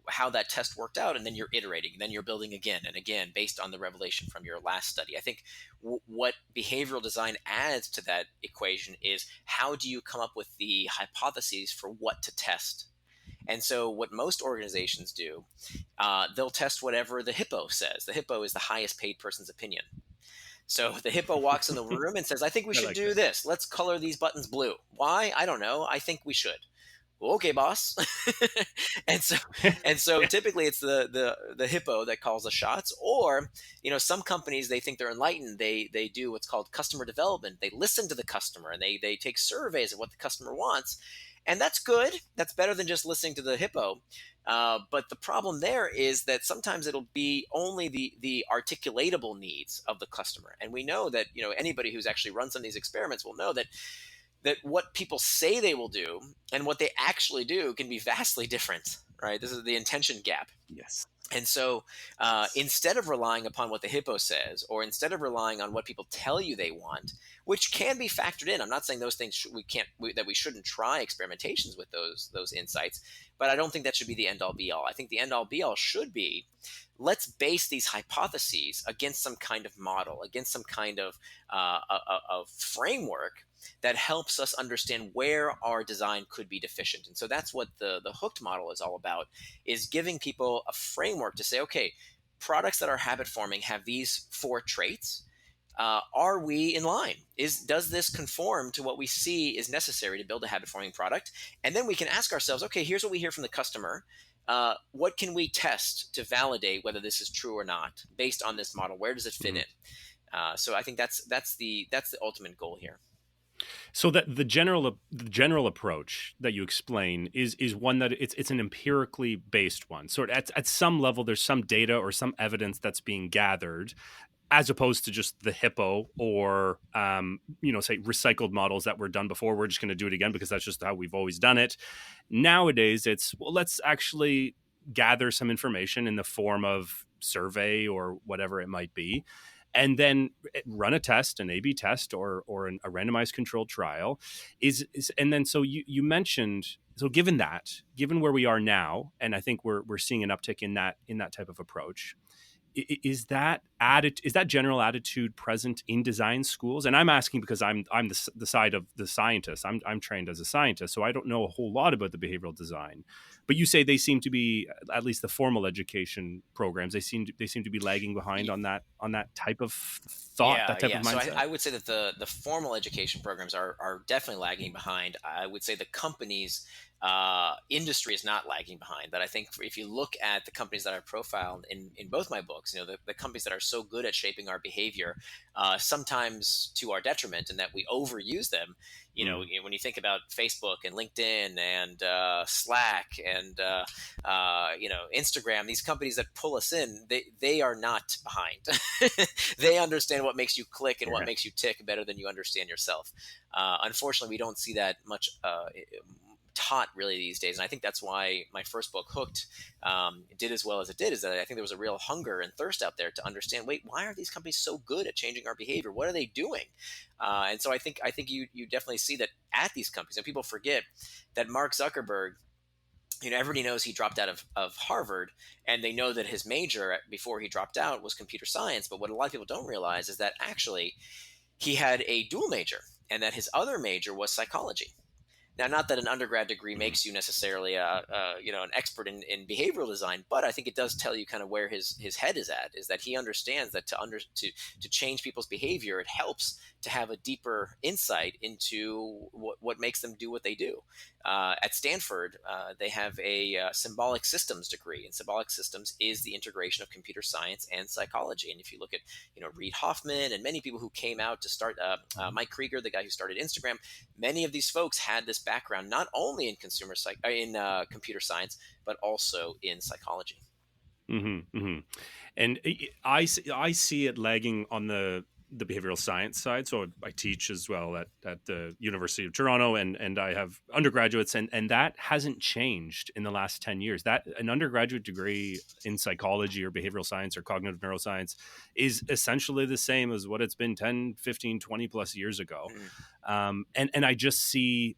how that test worked out, and then you're iterating, and then you're building again and again based on the revelation from your last study. I think what behavioral design adds to that equation is, how do you come up with the hypotheses for what to test? And so, what most organizations do, they'll test whatever the hippo says. The hippo is the highest paid person's opinion. So the hippo walks in the room and says, I think we I should like do it. this. Let's color these buttons blue. Why? I don't know. I think we should. Well, okay, boss. and so and so typically it's the hippo that calls the shots. Or, some companies, they think they're enlightened. They do what's called customer development. They listen to the customer, and they take surveys of what the customer wants. And that's good. That's better than just listening to the hippo. But the problem there is that sometimes it'll be only the articulatable needs of the customer. And we know that, anybody who's actually run some of these experiments will know that what people say they will do and what they actually do can be vastly different. Right? This is the intention gap. Yes. And so instead of relying upon what the hippo says, or instead of relying on what people tell you they want, which can be factored in, I'm not saying those things that we shouldn't try experimentations with those insights, but I don't think that should be the end all be all. I think the end all be all should be, let's base these hypotheses against some kind of model, against some kind of framework that helps us understand where our design could be deficient. And so that's what the hooked model is all about, is giving people a framework to say, okay, products that are habit forming have these 4 traits. Are we in line? Does this conform to what we see is necessary to build a habit forming product? And then we can ask ourselves, okay, here's what we hear from the customer. What can we test to validate whether this is true or not based on this model? Where does it fit in? So I think that's the ultimate goal here. So that the general approach that you explain is one that it's an empirically based one. So at some level, there's some data or some evidence that's being gathered, as opposed to just the hippo or say recycled models that were done before. We're just going to do it again because that's just how we've always done it. Nowadays, it's, well, let's actually gather some information in the form of survey or whatever it might be, and then run a test, an A/B test, or a randomized controlled trial. And then so you mentioned, so given where we are now, and I think we're seeing an uptick in that type of approach. Is that general attitude present in design schools? And I'm asking because I'm the side of the scientist. I'm trained as a scientist, so I don't know a whole lot about the behavioral design. But you say they seem to be, at least the formal education programs, they seem to be lagging behind on that type of thought, that type of mindset. So I would say that the formal education programs are definitely lagging behind. I would say the companies. Industry is not lagging behind. But I think if you look at the companies that I've profiled in both my books, the companies that are so good at shaping our behavior, sometimes to our detriment, and that we overuse them. When you think about Facebook and LinkedIn and Slack and Instagram, these companies that pull us in, they are not behind. They understand what makes you click and what makes you tick better than you understand yourself. Unfortunately, we don't see that much taught really these days, and I think that's why my first book, Hooked, did as well as it did, is that I think there was a real hunger and thirst out there to understand, wait, why are these companies so good at changing our behavior? What are they doing? And so I think you definitely see that at these companies, and people forget that Mark Zuckerberg, everybody knows he dropped out of Harvard, and they know that his major before he dropped out was computer science. But what a lot of people don't realize is that actually he had a dual major, and that his other major was psychology. Now, not that an undergrad degree makes you necessarily an expert in behavioral design, but I think it does tell you kind of where his head is at, is that he understands that to change people's behavior, it helps to have a deeper insight into what makes them do what they do. At Stanford, they have a symbolic systems degree, and symbolic systems is the integration of computer science and psychology. And if you look at Reid Hoffman and many people who came out to start, Mike Krieger, the guy who started Instagram, many of these folks had this background not only in computer science, but also in psychology. Mm-hmm, mm-hmm. And I see it lagging on the behavioral science side. So I teach as well at the University of Toronto, and I have undergraduates, and that hasn't changed in the last 10 years. That an undergraduate degree in psychology or behavioral science or cognitive neuroscience is essentially the same as what it's been 10, 15, 20 plus years ago. And I just see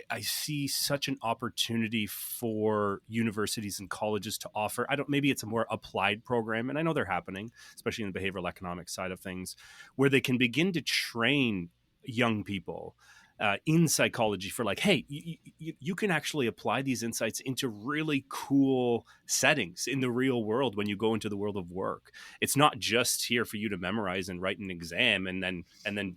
I see such an opportunity for universities and colleges to offer. Maybe it's a more applied program, and I know they're happening, especially in the behavioral economics side of things, where they can begin to train young people in psychology for like, hey, you can actually apply these insights into really cool settings in the real world when you go into the world of work. It's not just here for you to memorize and write an exam and then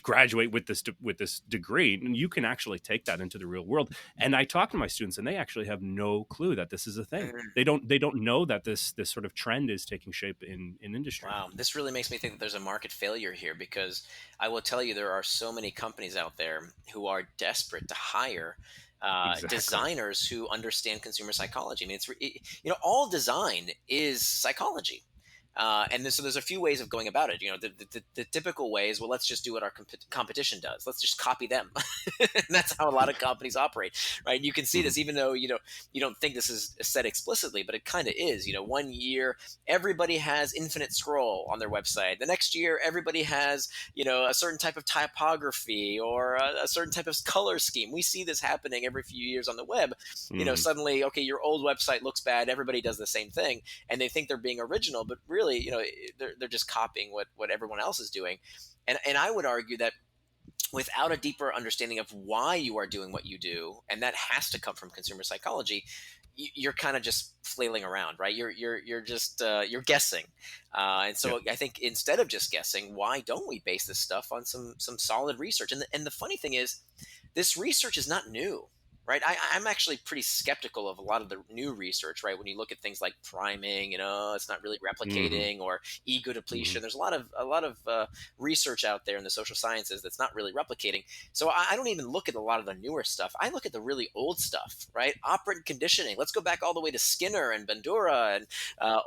graduate with this degree. And you can actually take that into the real world. And I talk to my students, and they actually have no clue that this is a thing. They don't know that this sort of trend is taking shape in industry. Wow, this really makes me think that there's a market failure here, because I will tell you, there are so many companies out there who are desperate to hire designers who understand consumer psychology. I mean, all design is psychology. So there's a few ways of going about it. The typical way is, well, let's just do what our competition does. Let's just copy them. And that's how a lot of companies operate, right? You can see Mhm. this, even though you don't think this is said explicitly, but it kind of is. One year everybody has infinite scroll on their website. The next year everybody has a certain type of typography or a certain type of color scheme. We see this happening every few years on the web. Mhm. Suddenly, okay, your old website looks bad. Everybody does the same thing, and they think they're being original, but really, they're just copying what everyone else is doing. And I would argue that without a deeper understanding of why you are doing what you do, and that has to come from consumer psychology, you're kind of just flailing around, right? You're just you're guessing, and Yeah. so I think instead of just guessing, why don't we base this stuff on some solid research? And the funny thing is, this research is not new, right? I'm actually pretty skeptical of a lot of the new research, right? When you look at things like priming, it's not really Mhm. replicating, or ego depletion. Mhm. There's a lot of research out there in the social sciences that's not really replicating. So I don't even look at a lot of the newer stuff. I look at the really old stuff, right? Operant conditioning. Let's go back all the way to Skinner and Bandura and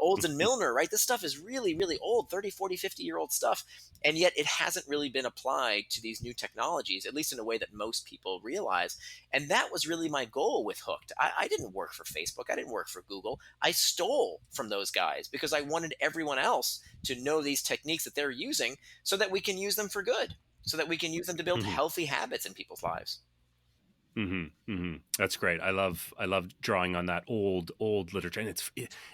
Olds and Milner, right? This stuff is really, really old, 30, 40, 50-year-old stuff. And yet it hasn't really been applied to these new technologies, at least in a way that most people realize. And that was really my goal with Hooked. I didn't work for Facebook. I didn't work for Google. I stole from those guys because I wanted everyone else to know these techniques that they're using so that we can use them for good, so that we can use them to build Mhm. healthy habits in people's lives. Mhm. Mhm. That's great. I love drawing on that old literature, and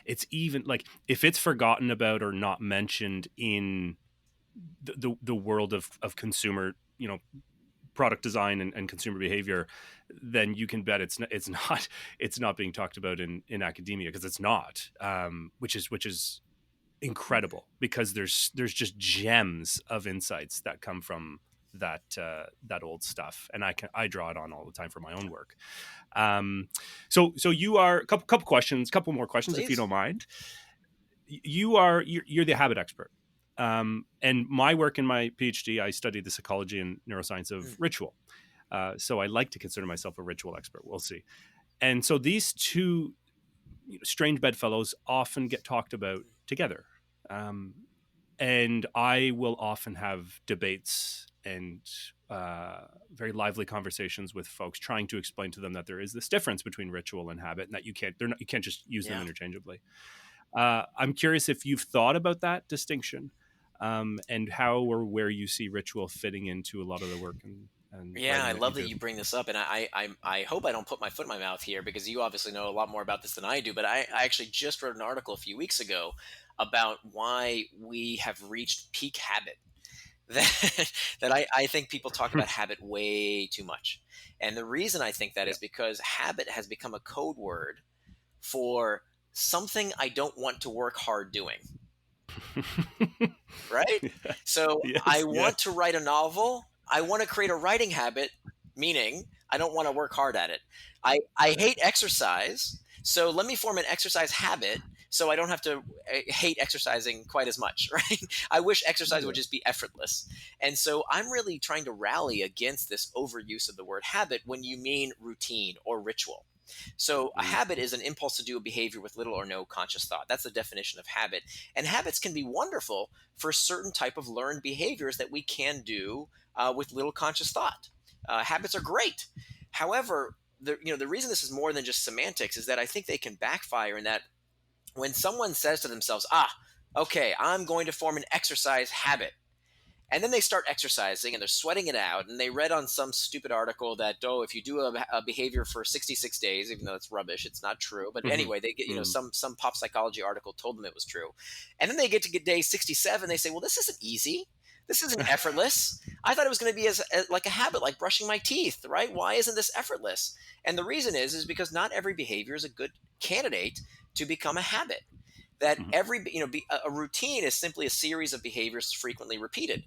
it's even like if it's forgotten about or not mentioned in the world of consumer, product design and consumer behavior, then you can bet it's not it's not being talked about in academia, because it's not, which is incredible, because there's just gems of insights that come from that old stuff, and I draw it on all the time for my own work. So you are couple more questions, if you Please. don't mind. You're the habit expert. And my work in my PhD, I studied the psychology and neuroscience of Mm, ritual. So I like to consider myself a ritual expert. We'll see. And so these two, strange bedfellows often get talked about together. Um, and I will often have debates and very lively conversations with folks, trying to explain to them that there is this difference between ritual and habit, and that you can't just use them yeah. interchangeably. I'm curious if you've thought about that distinction, and how or where you see ritual fitting into a lot of the work and Yeah, I writing that you love that do. you bring this up, and I hope I don't put my foot in my mouth here, because you obviously know a lot more about this than I do. But I actually just wrote an article a few weeks ago about why we have reached peak habit. That I think people talk about habit way too much, and the reason I think that Yeah. is because habit has become a code word for something I don't want to work hard doing, right? So I Yes. want Yes. to write a novel. I want to create a writing habit, meaning I don't want to work hard at it. I hate exercise. So let me form an exercise habit so I don't have to hate exercising quite as much, right? I wish exercise would Yeah. just be effortless. And so I'm really trying to rally against this overuse of the word habit when you mean routine or ritual. So a Mm. habit is an impulse to do a behavior with little or no conscious thought. That's the definition of habit. And habits can be wonderful for certain type of learned behaviors that we can do with little conscious thought. Habits are great. However, the reason this is more than just semantics is that I think they can backfire in that when someone says to themselves, okay, I'm going to form an exercise habit, and then they start exercising and they're sweating it out, and they read on some stupid article that, oh, if you do a behavior for 66 days, even though it's rubbish, it's not true, but Mhm. anyway, they get, Mhm. some pop psychology article told them it was true, and then they get to day 67, they say, well, this isn't easy, this isn't effortless. I thought it was going to be as like a habit, like brushing my teeth, right? Why isn't this effortless? And the reason is because not every behavior is a good candidate to become a habit. That Mhm. every a routine is simply a series of behaviors frequently repeated,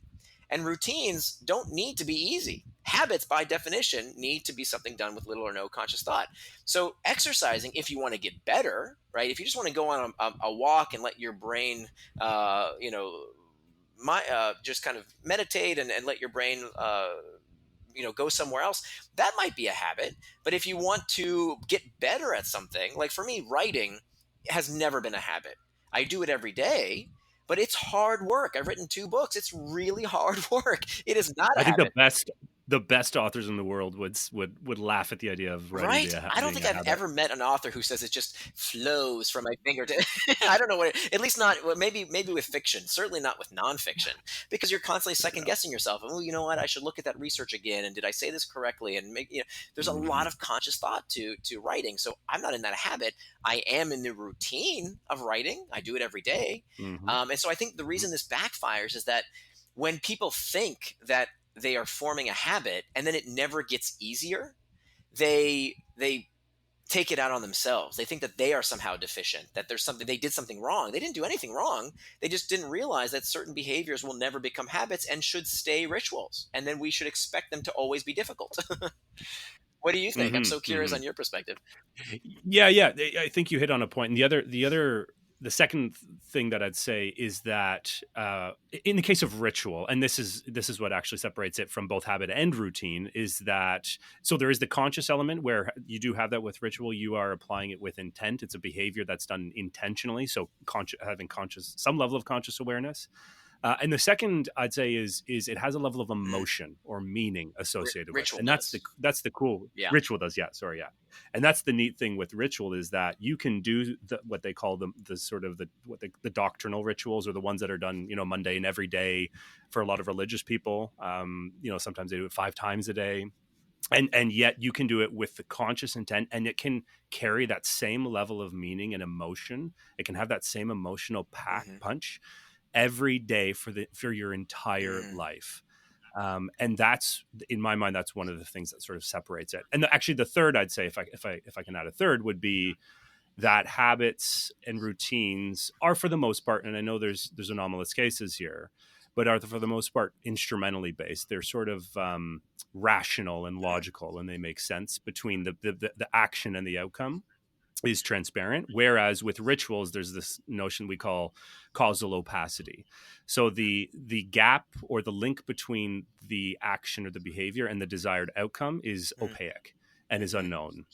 and routines don't need to be easy. Habits, by definition, need to be something done with little or no conscious thought. So, exercising, if you want to get better, right? If you just want to go on a walk and let your brain, uh, you know, just kind of meditate and let your brain, go somewhere else, that might be a habit. But if you want to get better at something, like for me, writing has never been a habit. I do it every day, but it's hard work. I've written 2 books. It's really hard work. It is not a I think habit. the best authors in the world would laugh at the idea of writing Right? I don't being think a I've habit. ever met an author who says it just flows from my finger to I don't know what at least not well, maybe with fiction, certainly not with nonfiction, because you're constantly second Yeah. guessing yourself. Oh, you know what? I should look at that research again, and did I say this correctly? And there's a Mhm. lot of conscious thought to writing. So I'm not in that habit. I am in the routine of writing. I do it every day. Mhm. And so I think the Mhm. reason this backfires is that when people think that they are forming a habit and then it never gets easier, they take it out on themselves. They think that they are somehow deficient, that there's something they did something wrong. They didn't do anything wrong. They just didn't realize that certain behaviors will never become habits and should stay rituals. And then we should expect them to always be difficult. What do you think? I'm Mhm. so curious Mhm. on your perspective. Yeah, yeah. I think you hit on a point. And the second thing that I'd say is that in the case of ritual, and this is what actually separates it from both habit and routine, is that so there is the conscious element where you do have that with ritual. You are applying it with intent. It's a behavior that's done intentionally. So having conscious some level of conscious awareness. And the second I'd say is it has a level of Mm, emotion or meaning associated with, ritual and does. that's the cool Yeah. ritual does. Yeah, sorry, yeah, and that's the neat thing with ritual is that you can do what they call the sort of the doctrinal rituals or the ones that are done mundane every day for a lot of religious people. Sometimes they do it 5 times a day. And yet you can do it with the conscious intent, and it can carry that same level of meaning and emotion. It can have that same emotional Hmm. punch every day for your entire Mm, life. And that's in my mind, that's one of the things that sort of separates it. And actually, the third I'd say, if I can add a third, would be that habits and routines are for the most part, and I know there's anomalous cases here, but are for the most part instrumentally based. They're sort of rational and mm, logical, and they make sense between the action and the outcome is transparent, whereas with rituals there's this notion we call causal opacity. So the gap or the link between the action or the behavior and the desired outcome is mm, opaque and is mhm, unknown.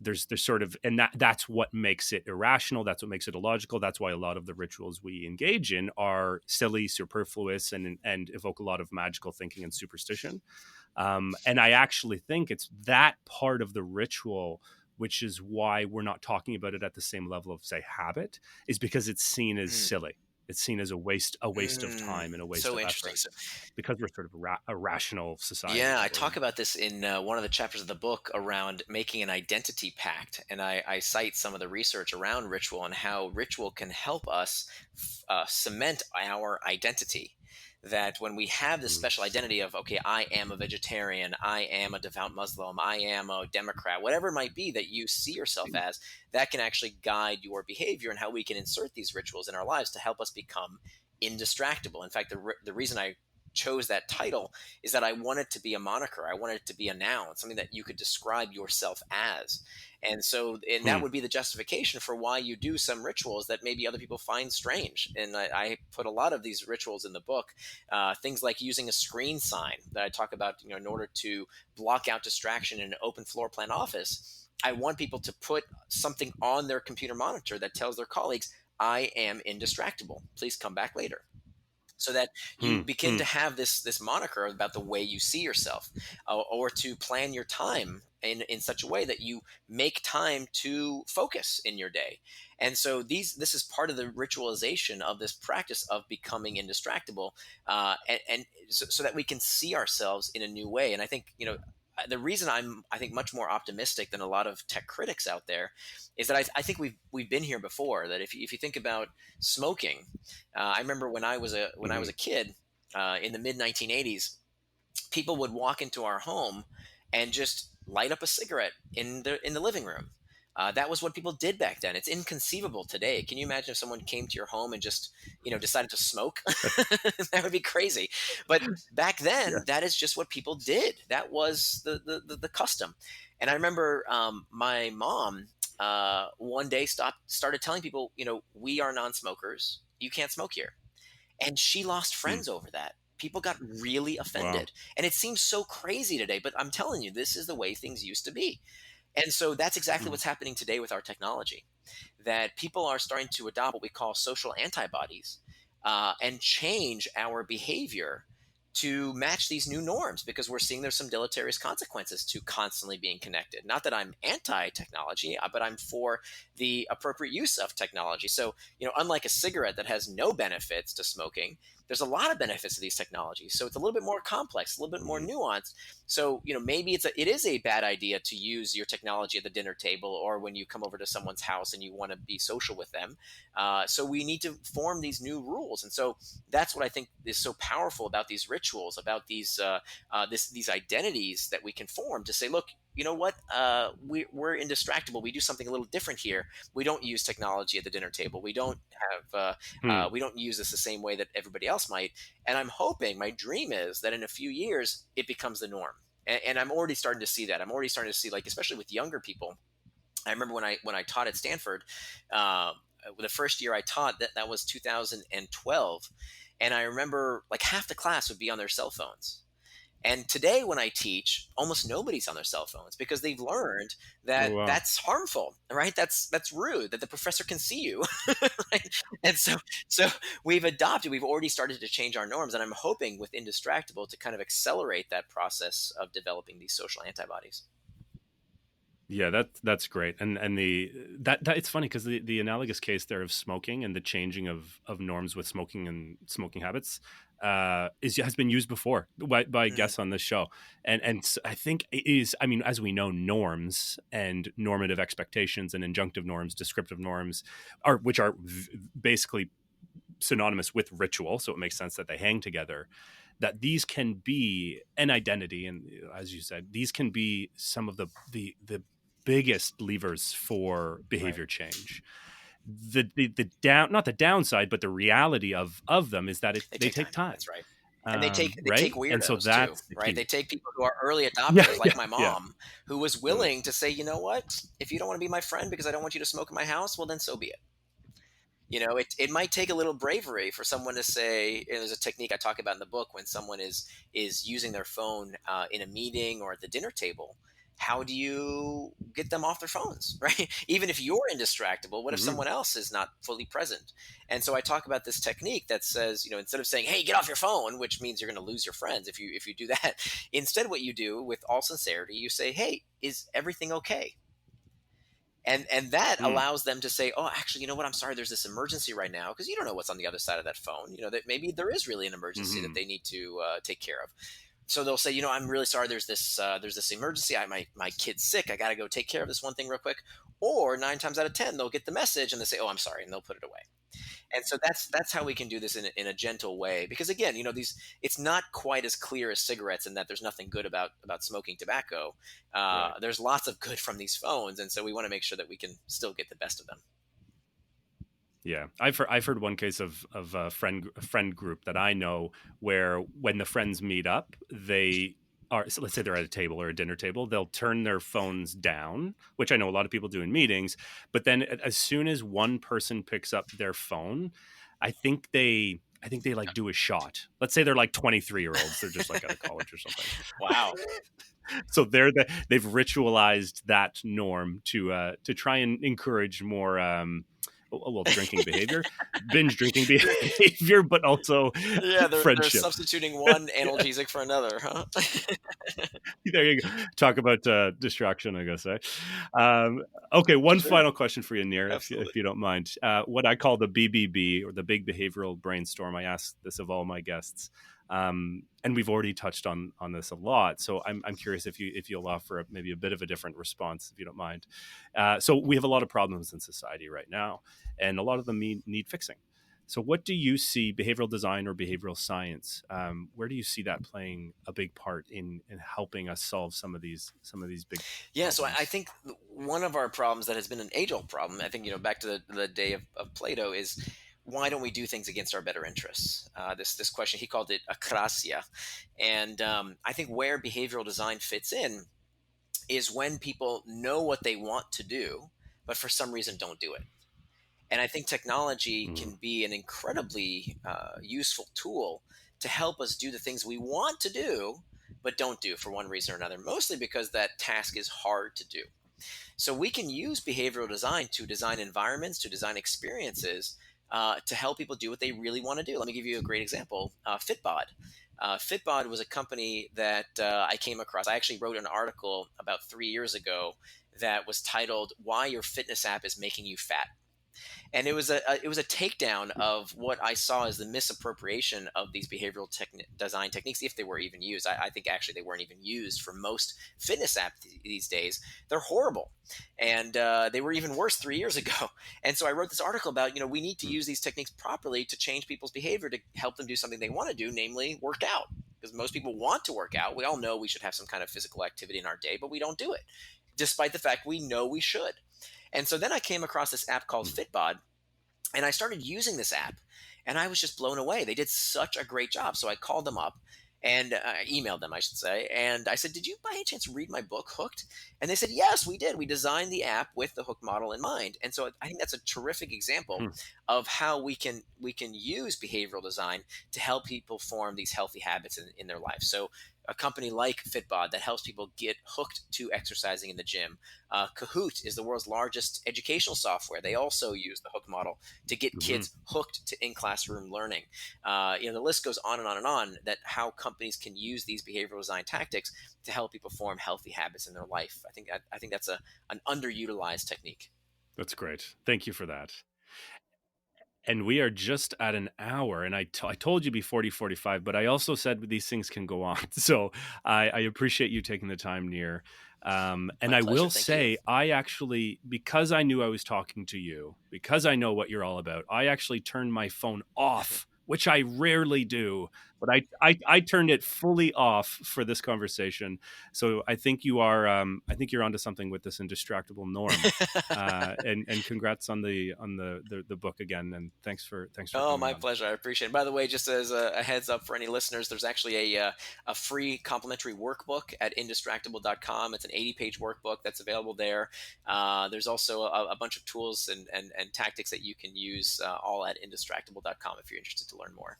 There's sort of, and that's what makes it irrational, that's what makes it illogical. That's why a lot of the rituals we engage in are silly, superfluous, and evoke a lot of magical thinking and superstition. And I actually think it's that part of the ritual, which is why we're not talking about it at the same level of, say, habit, is because it's seen as mm, silly. It's seen as a waste of time and a waste so of interesting. effort because we're sort of a rational society Yeah, I that we're talk in. about this in one of the chapters of the book around making an identity pact. And I cite some of the research around ritual and how ritual can help us cement our identity. That when we have this Mm. special identity of, okay, I am a vegetarian, I am a devout Muslim, I am a Democrat, whatever it might be that you see yourself as, that can actually guide your behavior and how we can insert these rituals in our lives to help us become indistractable. In fact, the reason I chose that title is that I want it to be a moniker. I want it to be a noun, something that you could describe yourself as. And so, and that Hmm. would be the justification for why you do some rituals that maybe other people find strange. And I put a lot of these rituals in the book, things like using a screen sign that I talk about, in order to block out distraction in an open floor plan office. I want people to put something on their computer monitor that tells their colleagues, I am indistractable. Please come back later, so that you Hmm. begin Hmm. to have this moniker about the way you see yourself, or to plan your time in such a way that you make time to focus in your day. And so this is part of the ritualization of this practice of becoming indistractable, and so that we can see ourselves in a new way. And I think, the reason I think much more optimistic than a lot of tech critics out there is that I think we've been here before. That if you think about smoking, I remember when I was Hmm. a kid, in the mid 1980s, people would walk into our home and just light up a cigarette in the living room. That was what people did back then. It's inconceivable today. Can you imagine if someone came to your home and just decided to smoke? That would be crazy. But back Yeah. then, that is just what people did. That was the custom. And I remember my mom one day started telling people, we are non-smokers. You can't smoke here, and she lost Hmm. friends over that. People got really Wow. offended. And it seems so crazy today, but I'm telling you, this is the way things used to be. And so that's exactly Hmm. what's happening today with our technology. That people are starting to adopt what we call social antibodies, and change our behavior to match these new norms, because we're seeing there's some deleterious consequences to constantly being connected. Not that I'm anti-technology, but I'm for the appropriate use of technology. So, unlike a cigarette that has no benefits to smoking, there's a lot of benefits to these technologies. So it's a little bit more complex, a little bit more Mhm. nuanced. So, maybe it is a bad idea to use your technology at the dinner table or when you come over to someone's house and you want to be social with them. So we need to form these new rules. And so that's what I think is so powerful about these rituals, about these identities that we can form to say, look, you know what? We're indistractable. We do something a little different here. We don't use technology at the dinner table. We don't have. Hmm. We don't use this the same way that everybody else might. And I'm hoping, my dream is that in a few years it becomes the norm. And I'm already starting to see that. I'm already starting to see, like, especially with younger people. I remember when I taught at Stanford, the first year I taught, that was 2012, and I remember like half the class would be on their cell phones. And today, when I teach, almost nobody's on their cell phones because they've learned Oh that wow. that's harmful, right? That's rude. That the professor can see you, right? And so we've already started to change our norms, and I'm hoping with Indistractable to kind of accelerate that process of developing these social antibodies. Yeah, that's great, and that it's funny because the analogous case there of smoking and the changing of norms with smoking and smoking habits has been used before by Mm, guests on this show, and I think it is. I mean, as we know, norms and normative expectations and injunctive norms, descriptive norms, which are basically synonymous with ritual, so it makes sense that they hang together. That these can be an identity, and as you said, these can be some of the biggest levers for right. behavior change. The down, not the downside, but the reality of them is that They they take take time. time, That's right. And they take right? And so weirdos too, that's the right? They key. take people who are early Yeah, adopters, like yeah, my yeah. mom, who was Totally. willing to say, you know what? If you don't want to be my friend because I don't want you to smoke in my house, well, then so be it. It might take a little bravery for someone to say, and there's a technique I talk about in the book, when someone is using their phone in a meeting or at the dinner table. How do you get them off their phones, right? Even if you're indistractable, what if Hmm. someone else is not fully present? And so I talk about this technique that says, instead of saying, "Hey, get off your phone," which means you're going to lose your friends if you do that, instead, what you do with all sincerity, you say, "Hey, is everything okay?" And that Mm. allows them to say, "Oh, actually, you know what, I'm sorry, there's this emergency right now," because you don't know what's on the other side of that phone. That maybe there is really an emergency that Hmm. they need to take care of. So they'll say, "I'm really sorry, there's this emergency. My kid's sick. I got to go take care of this one thing real quick." Or 9 times out of 10, they'll get the message and they say, "Oh, I'm sorry," and they'll put it away. And so that's how we can do this in a gentle way, because again, these it's not quite as clear as cigarettes, in that there's nothing good about smoking tobacco. Right. There's lots of good from these phones, and so we want to make sure that we can still get the best of them. Yeah, I've heard one case of a friend group that I know where when the friends meet up, they are, so let's say they're at a table or a dinner table, they'll turn their phones down, which I know a lot of people do in meetings. But then as soon as one person picks up their phone, I think they like do a shot. Let's say they're like 23-year-olds, they're just like out of college or something. Wow. So they've ritualized that norm to try and encourage more well, drinking behavior, binge drinking behavior, but also Yeah, they're friendship. substituting one analgesic for another, huh? There you go. Talk about distraction, I guess. Okay, one Sure, final question for you, Nir, absolutely. if you don't mind. What I call the BBB, or the Big Behavioral Brainstorm. I ask this of all my guests, and we've already touched on this a lot. So I'm curious if you'll offer maybe a bit of a different response, if you don't mind. So we have a lot of problems in society right now, and a lot of them need fixing. So, what do you see, behavioral design or behavioral science? Where do you see that playing a big part in helping us solve some of these big Yeah, so I problems? think one of our problems that has been an age-old problem, I think, back to the day of Plato, is why don't we do things against our better interests? This question, he called it akrasia. And I think where behavioral design fits in is when people know what they want to do, but for some reason don't do it. And I think technology Mm, can be an incredibly useful tool to help us do the things we want to do, but don't do for one reason or another, mostly because that task is hard to do. So we can use behavioral design to design environments, to design experiences to help people do what they really want to do. Let me give you a great example. Fitbod. Fitbod was a company that I came across. I actually wrote an article about 3 years ago that was titled "Why Your Fitness App is Making You Fat." And it was a takedown of what I saw as the misappropriation of these behavioral design techniques, if they were even used. I think actually they weren't even used for most fitness apps these days. They're horrible, and they were even worse 3 years ago. And so I wrote this article about, we need to use these techniques properly to change people's behavior to help them do something they want to do, namely work out. Because most people want to work out. We all know we should have some kind of physical activity in our day, but we don't do it, despite the fact we know we should. And so then I came across this app called Fitbod, and I started using this app, and I was just blown away. They did such a great job. So I called them up, and I emailed them, I should say. And I said, "Did you by any chance read my book, Hooked?" And they said, "Yes, we did. We designed the app with the Hooked model in mind." And so I think that's a terrific example of how we can use behavioral design to help people form these healthy habits in their life. So a company like Fitbod that helps people get hooked to exercising in the gym. Kahoot is the world's largest educational software. They also use the Hook model to get kids hooked to in-classroom learning. The list goes on and on and on, that how companies can use these behavioral design tactics to help people form healthy habits in their life. I think that's an underutilized technique. That's great. Thank you for that. And we are just at an hour, and I told you before 40-45, but I also said these things can go on. So I appreciate you taking the time, NIR. And I will say, I actually, because I knew I was talking to you, because I know what you're all about, I actually turned my phone off, which I rarely do, but I turned it fully off for this conversation. So I think you are, I think you're onto something with this Indistractable Norm. And congrats on the book again. And thanks for. Oh, my pleasure. I appreciate it. By the way, just as a heads up for any listeners, there's actually a free complimentary workbook at indistractable.com. It's an 80-page workbook that's available there. There's also a bunch of tools and tactics that you can use all at indistractable.com if you're interested to learn more.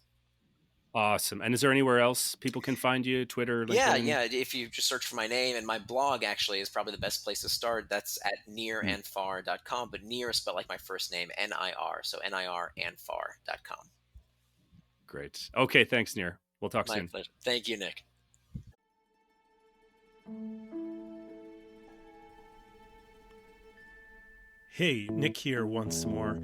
Awesome. And is there anywhere else people can find you? Twitter, LinkedIn? Yeah. If you just search for my name, and my blog actually is probably the best place to start. That's at nirandfar.com. But NIR is spelled like my first name, NIR. So nirandfar.com. Great. Okay. Thanks, NIR. We'll talk soon. My pleasure. Thank you, Nick. Hey, Nick here once more.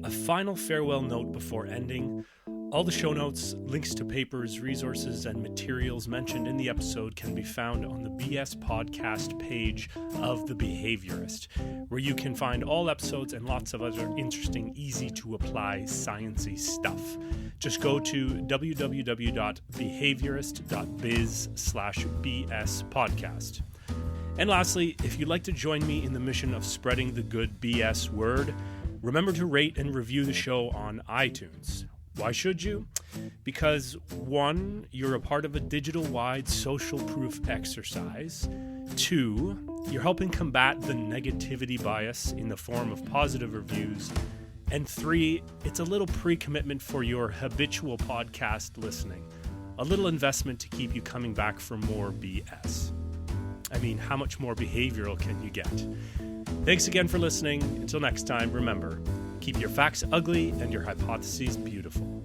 A final farewell note before ending. All the show notes, links to papers, resources, and materials mentioned in the episode can be found on the BS Podcast page of The Behaviorist, where you can find all episodes and lots of other interesting, easy-to-apply, sciencey stuff. Just go to www.behaviorist.biz/BS podcast. And lastly, if you'd like to join me in the mission of spreading the good BS word, remember to rate and review the show on iTunes. Why should you? Because 1, you're a part of a digital-wide social proof exercise. 2, you're helping combat the negativity bias in the form of positive reviews. And 3, it's a little pre-commitment for your habitual podcast listening. A little investment to keep you coming back for more BS. I mean, how much more behavioral can you get? Thanks again for listening. Until next time, remember, keep your facts ugly and your hypotheses beautiful.